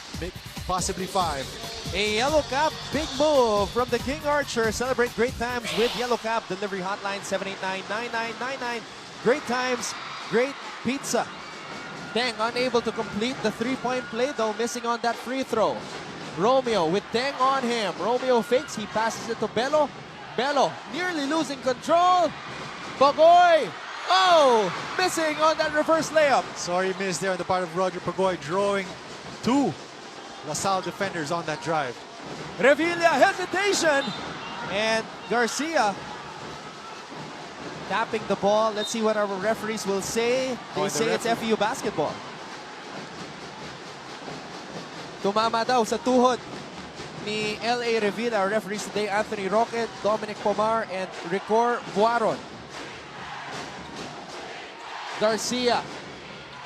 possibly 5. A Yellow Cap, big move from the King Archer. Celebrate great times with Yellow Cap. Delivery hotline 789-9999. Great times, great pizza. Teng unable to complete the 3-point play though, missing on that free throw. Romeo with Teng on him. Romeo fakes, he passes it to Bello. Bello nearly losing control. Pagoy, oh, missing on that reverse layup. Sorry miss there on the part of Roger Pagoy, drawing 2 LaSalle defenders on that drive. Revilla hesitation. And Garcia tapping the ball. Let's see what our referees will say. They say it's FEU basketball. Tumama daw sa tuhod ni L.A. Revilla. Our referees today, Anthony Roque, Dominic Pomar, and Ricor Buaron. Garcia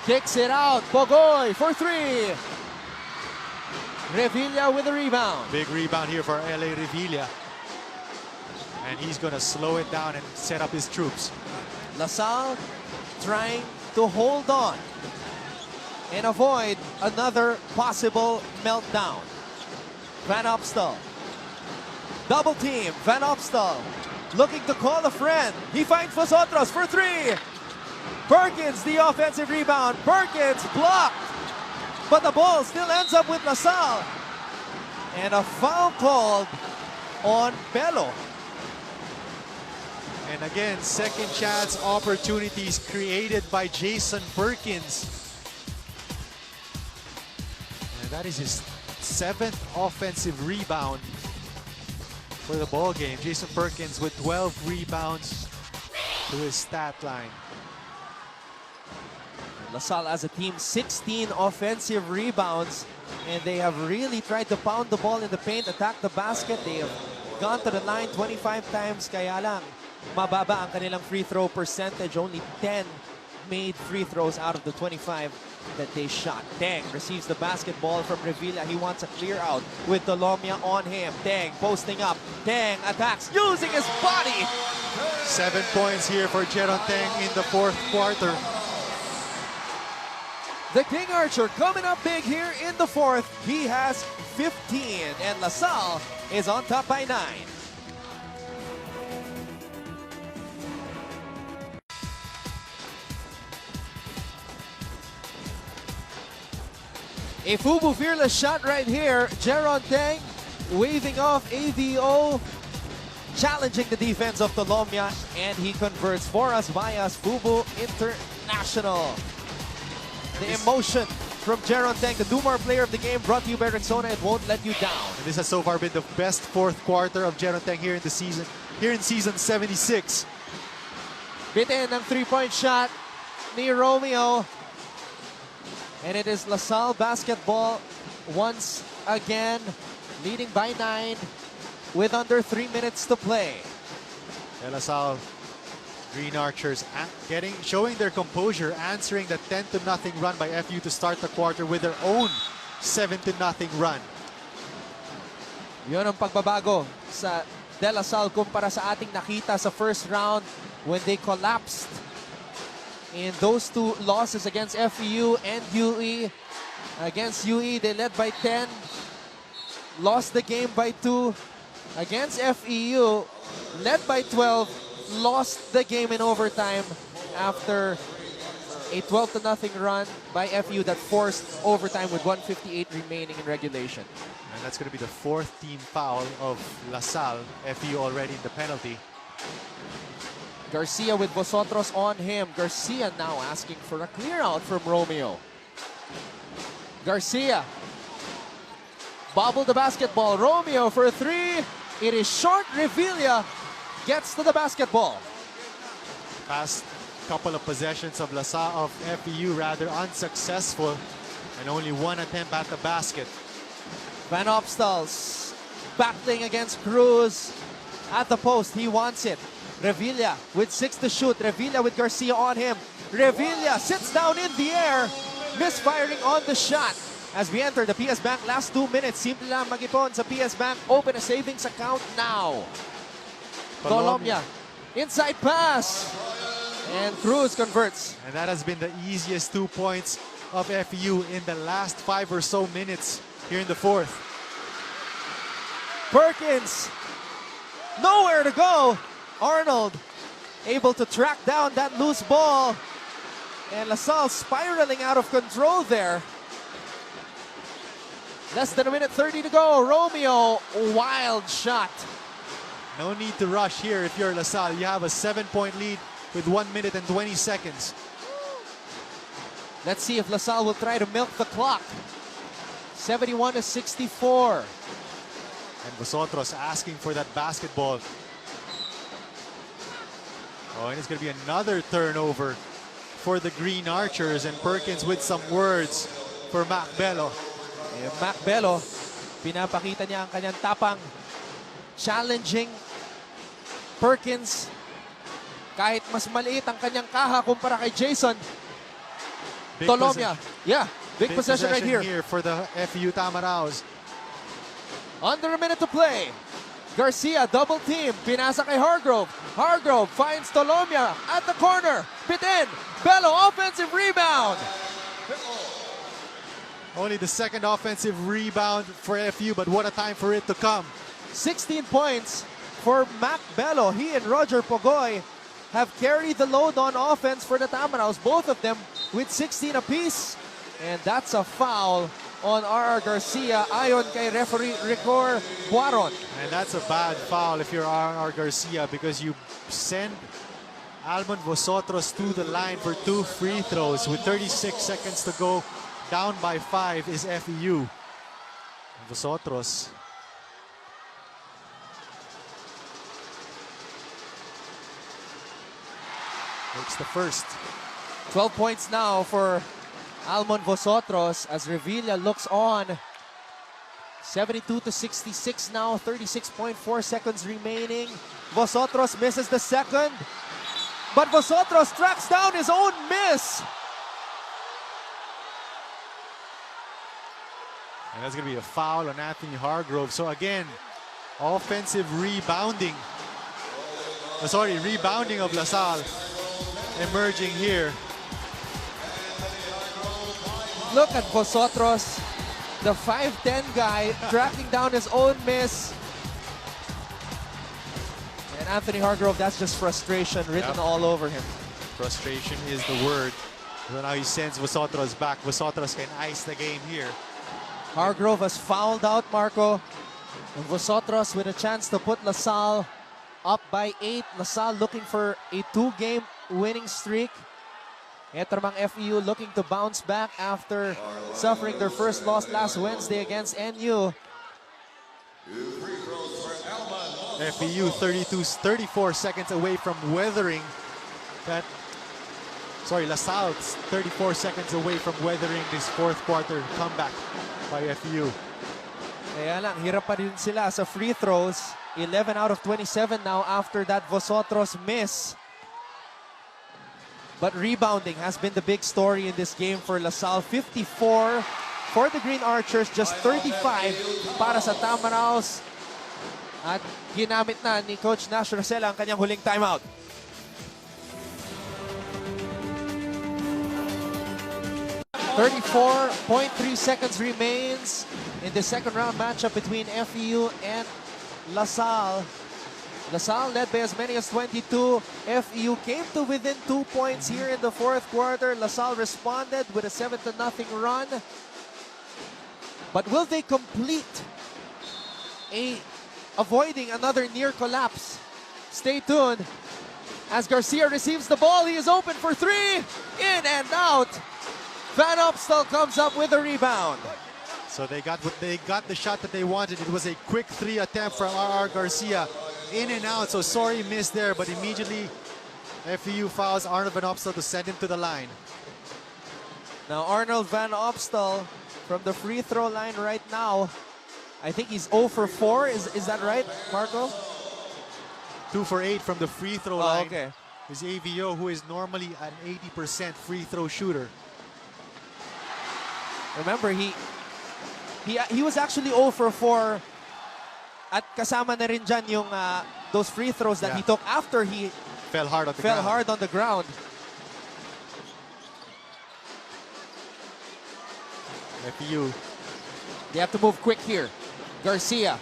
kicks it out. Pogoy for 3. Revilla with a rebound. Big rebound here for L.A. Revilla. And he's going to slow it down and set up his troops. LaSalle trying to hold on and avoid another possible meltdown. Van Opstal. Double team. Van Opstal looking to call a friend. He finds Vosotros for 3. Perkins, the offensive rebound. Perkins blocked. But the ball still ends up with LaSalle. And a foul called on Bello. And again, second chance opportunities created by Jason Perkins. And that is his 7th offensive rebound for the ball game. Jason Perkins with 12 rebounds to his stat line. LaSalle as a team, 16 offensive rebounds, and they have really tried to pound the ball in the paint, attack the basket. They have gone to the line 25 times, kaya lang mababa ang kanilang free throw percentage. Only 10 made free throws out of the 25 that they shot. Teng receives the basketball from Revilla. He wants a clear out with Dolomia on him. Teng posting up. Teng attacks using his body. 7 points here for Jeron Teng in the 4th quarter. The King Archer coming up big here in the 4th. He has 15, and LaSalle is on top by 9. A Fubu fearless shot right here. Jeron Teng waving off AVO. challenging the defense of Tolomia, and he converts for us via Fubu International. The emotion from Jeron Teng, the Dumar player of the game, brought to you by Rexona. It won't let you down. And this has so far been the best fourth quarter of Jeron Teng here in the season. Here in season 76. Bitin ng three-point shot ni Romeo. And it is LaSalle basketball once again, leading by 9 with under 3 minutes to play. LaSalle Green Archers showing their composure, answering the 10-0 run by FEU to start the quarter with their own 7-0 run. Yun ang pagbabago sa De La Salle kumpara sa ating nakita sa first round when they collapsed in those two losses against FEU and UE. Against UE, they led by 10, lost the game by 2. Against FEU, led by 12, lost the game in overtime after a 12-0 run by FEU that forced overtime with 1:58 remaining in regulation. And that's going to be the fourth team foul of LaSalle. FEU already in the penalty. Garcia with Vosotros on him. Garcia now asking for a clear out from Romeo. Garcia bobbled the basketball. Romeo for a 3. It is short. Revilla gets to the basketball. Past couple of possessions of LaSalle, of FEU rather, unsuccessful, and only one attempt at the basket. Van Opstals battling against Cruz at the post. He wants it. Revilla with 6 to shoot. Revilla with Garcia on him. Revilla sits down in the air, misfiring on the shot. As we enter the PS Bank last 2 minutes, simple lang mag-ipon sa PS Bank. Open a savings account now. Tolomia, inside pass. And Cruz converts. And that has been the easiest 2 points of FEU in the last 5 or so minutes here in the fourth. Perkins, nowhere to go. Arnold able to track down that loose ball. And LaSalle spiraling out of control there. Less than a minute 30 to go. Romeo, wild shot. No need to rush here if you're LaSalle. You have a 7-point lead with 1 minute and 20 seconds. Let's see if LaSalle will try to milk the clock. 71-64. And Vosotros asking for that basketball. Oh, and it's going to be another turnover for the Green Archers, and Perkins with some words for Mac Bello. Mac Bello, pinapakita niya ang kanyang tapang, challenging Perkins kahit mas maliit ang kanyang kaha kumpara kay Jason. Tolomia, big possession right here for the FEU Tamaraws. Under a minute to play. Garcia double team, pinasa kay Hargrove. Hargrove finds Tolomia at the corner. Bit in, Bello offensive rebound. Only the second offensive rebound for FEU, but what a time for it to come. 16 points for Mac Bello. He and Roger Pogoy have carried the load on offense for the Tamaraws, both of them with 16 apiece. And that's a foul on R.R. Garcia ayon kay referee Ricor Buaron. And that's a bad foul if you're R.R. Garcia, because you send Almon Vosotros to the line for 2 free throws with 36 seconds to go. Down by 5 is FEU. And Vosotros makes the first. 12 points now for Almon Vosotros as Revilla looks on. 72-66 now, 36.4 seconds remaining. Vosotros misses the second, but Vosotros tracks down his own miss. And that's going to be a foul on Anthony Hargrove. So again, offensive rebounding. Rebounding of LaSalle emerging here. Look at Vosotros, the 5'10" guy, tracking down his own miss. And Anthony Hargrove, that's just frustration written all over him. Frustration is the word. So now he sends Vosotros back. Vosotros can ice the game here. Hargrove has fouled out Marco. And Vosotros with a chance to put LaSalle up by 8. LaSalle looking for a 2-game winning streak. Ito namang FEU looking to bounce back after suffering their first loss last Wednesday against NU. FEU 34 seconds away from weathering that. Sorry, LaSalle's 34 seconds away from weathering this fourth quarter comeback by FEU. Kaya lang, hirap pa rin sila sa free throws. 11 out of 27 now after that Vosotros miss. But rebounding has been the big story in this game for LaSalle. 54 for the Green Archers, just 35 para sa Tamaraws. At ginamit na ni Coach Nash Rosella ang kanyang huling timeout. .3 seconds remains in the second round matchup between FEU and LaSalle. LaSalle led by as many as 22. FEU came to within 2 points here in the fourth quarter. LaSalle responded with a 7-0 run. But will they complete avoiding another near collapse? Stay tuned. As Garcia receives the ball, he is open for 3. In and out. Van Opstal comes up with a rebound. So they got the shot that they wanted. It was a quick 3 attempt from R.R. Garcia. In and out, so sorry missed there, but immediately FEU fouls Arnold Van Opstal to send him to the line. Now Arnold Van Opstal from the free throw line right now. I think he's 0 for 4. Is that right, Marco? 2 for 8 from the free throw line. Okay. Is AVO, who is normally an 80% free throw shooter. Remember, he was actually 0 for 4. At kasama na rin dyan yung those free throws that he took after he fell hard on the ground. FEU. They have to move quick here. Garcia.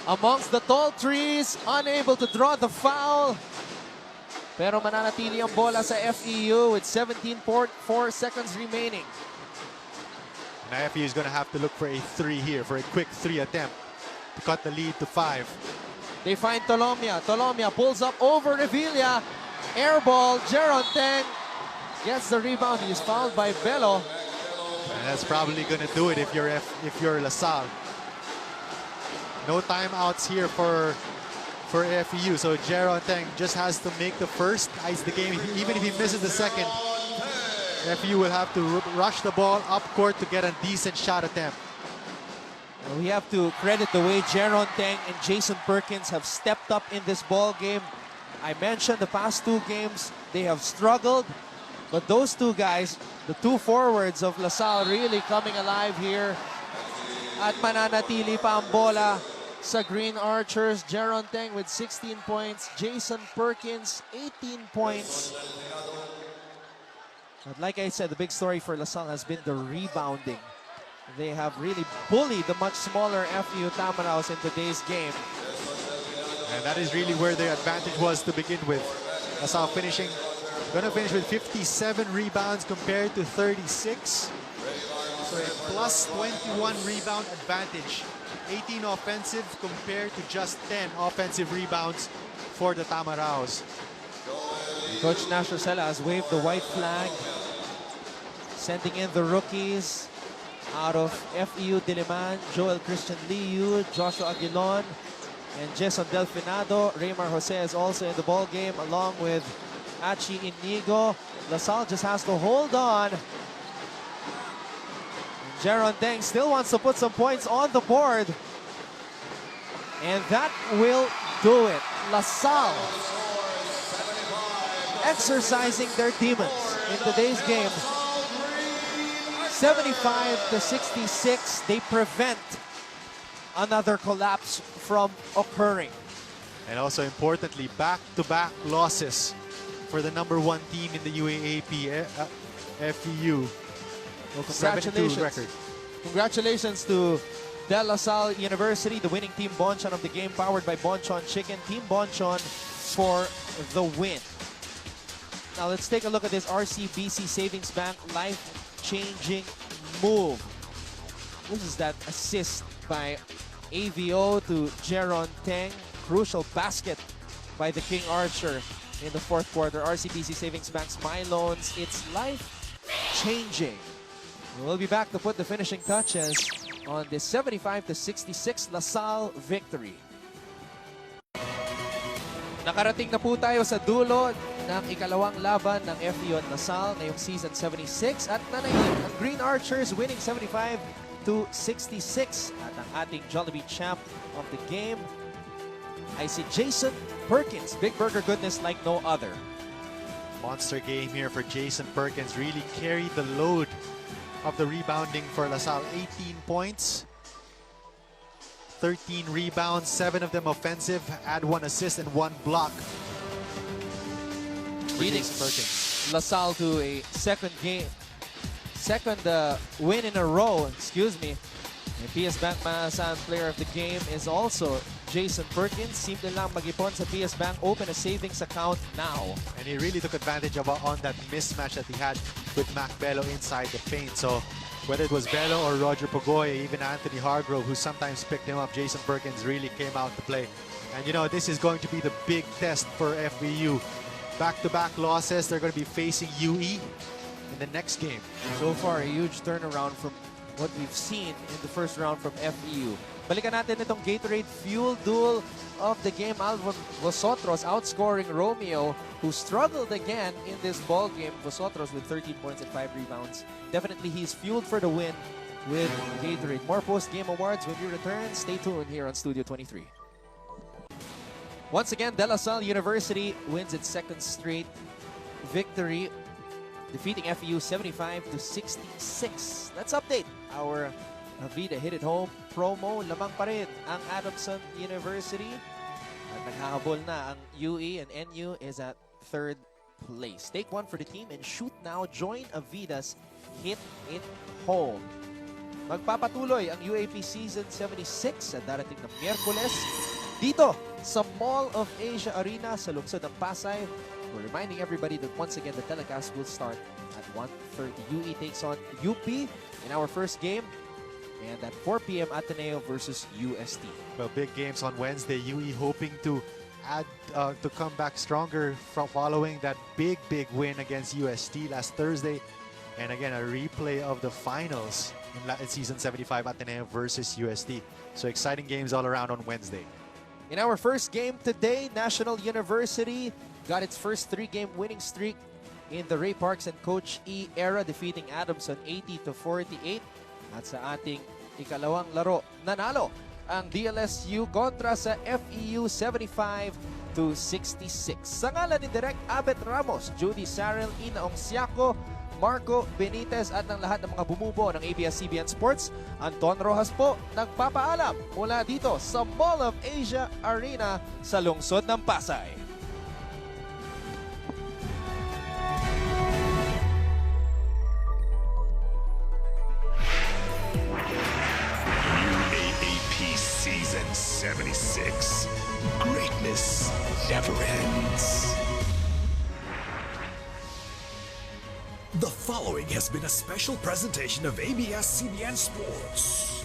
Amongst the tall trees, unable to draw the foul. Pero mananatili ang bola sa FEU with 17.4 seconds remaining. Now FEU is going to have to look for a 3 here, for a quick 3 attempt to cut the lead to 5. They find Tolomia. Tolomia pulls up over Revilla. Air ball. Jeron Teng gets the rebound. He's fouled by Bello. And that's probably going to do it if you're LaSalle. No timeouts here for FEU. So Jeron Teng just has to make the first, ice the game. Even if he misses the second, FEU will have to rush the ball up court to get a decent shot attempt. We have to credit the way Jeron Teng and Jason Perkins have stepped up in this ball game. I mentioned the past 2 games, they have struggled. But those 2 guys, the 2 forwards of LaSalle, really coming alive here. At mananatili pa ang bola sa Green Archers. Jeron Teng with 16 points. Jason Perkins, 18 points. But like I said, the big story for LaSalle has been the rebounding. They have really bullied the much smaller FEU Tamaraws in today's game. And that is really where their advantage was to begin with. LaSalle gonna finish with 57 rebounds compared to 36. So a plus 21 rebound advantage. 18 offensive compared to just 10 offensive rebounds for the Tamaraws. Coach Nash Rosella has waved the white flag, sending in the rookies out of FEU Diliman, Joel Christian Liu, Joshua Aguilon, and Jason Delfinado. Raymar Jose is also in the ball game along with Achi Inigo. LaSalle just has to hold on. Jeron Teng still wants to put some points on the board. And that will do it. LaSalle exercising their demons in today's game. 75-66, they prevent another collapse from occurring. And also importantly, back-to-back losses for the #1 team in the UAAP, FEU. Well, congratulations. Record. Congratulations to De La Salle University, the winning Team Bonchon of the game, powered by Bonchon Chicken. Team Bonchon for the win. Now let's take a look at this RCBC Savings Bank life-changing move. This is that assist by AVO to Jeron Teng. Crucial basket by the King Archer in the fourth quarter. RCBC Savings Bank's My Loans. It's life-changing. We'll be back to put the finishing touches on this 75-66 LaSalle victory. Nakarating na po tayo sa dulo ng ikalawang laban ng FEU at LaSalle ngayong season 76 at nanayik ang Green Archers winning 75-66 at ang ating Jollibee champ of the game ay si Jason Perkins. Big burger goodness like no other. Monster game here for Jason Perkins. Really carried the load of the rebounding for LaSalle. 18 points. 13 rebounds, 7 of them offensive, add 1 assist and 1 block. Leading LaSalle to a second win in a row, excuse me. And PS Bank Maasan player of the game is also Jason Perkins. Simple lang mag-ipon sa PS Bank, open a savings account now. And he really took advantage of on that mismatch that he had with Mac Bello inside the paint. So whether it was Bello or Roger Pagoy, even Anthony Hargrove, who sometimes picked him up, Jason Perkins really came out to play. And you know, this is going to be the big test for FEU. Back-to-back losses, they're going to be facing UE in the next game. So far, a huge turnaround from what we've seen in the first round from FEU. Balikan natin itong Gatorade Fuel Duel of the game. Alvin Vosotros outscoring Romeo, who struggled again in this ball game. Vosotros with 13 points and 5 rebounds. Definitely he's fueled for the win with Gatorade. More post-game awards when we return. Stay tuned here on Studio 23. Once again, De La Salle University wins its second straight victory, defeating FEU 75-66. Let's update our Avida Hit It Home promo. Lamang pa rin ang Adamson University. At naghahabol na ang UE, and NU is at third place. Take one for the team and shoot now. Join Avida's Hit It Home. Magpapatuloy ang UAAP Season 76 sa darating na Miyerkules dito sa Mall of Asia Arena sa lungsod ng Pasay. We're reminding everybody that once again the telecast will start at 1:30. UE takes on UP in our first game. And at 4 p.m. Ateneo versus UST. Well, big games on Wednesday. UE hoping to to come back stronger from following that big win against UST last Thursday. And again, a replay of the finals in Season 75 Ateneo versus UST. So exciting games all around on Wednesday. In our first game today, National University got its first 3-game winning streak in the Ray Parks and Coach E era, defeating Adamson 80-48. At sa ating ikalawang laro, nanalo ang DLSU kontra sa FEU 75-66. Sa ngalan ni Direk Abet Ramos, Judy Sarel, Ina Ongsiaco, Marco Benitez at ng lahat ng mga bumubuo ng ABS-CBN Sports, Anton Rojas po nagpapaalam mula dito sa Mall of Asia Arena sa lungsod ng Pasay. Season 76. Greatness never ends. The following has been a special presentation of ABS-CBN Sports.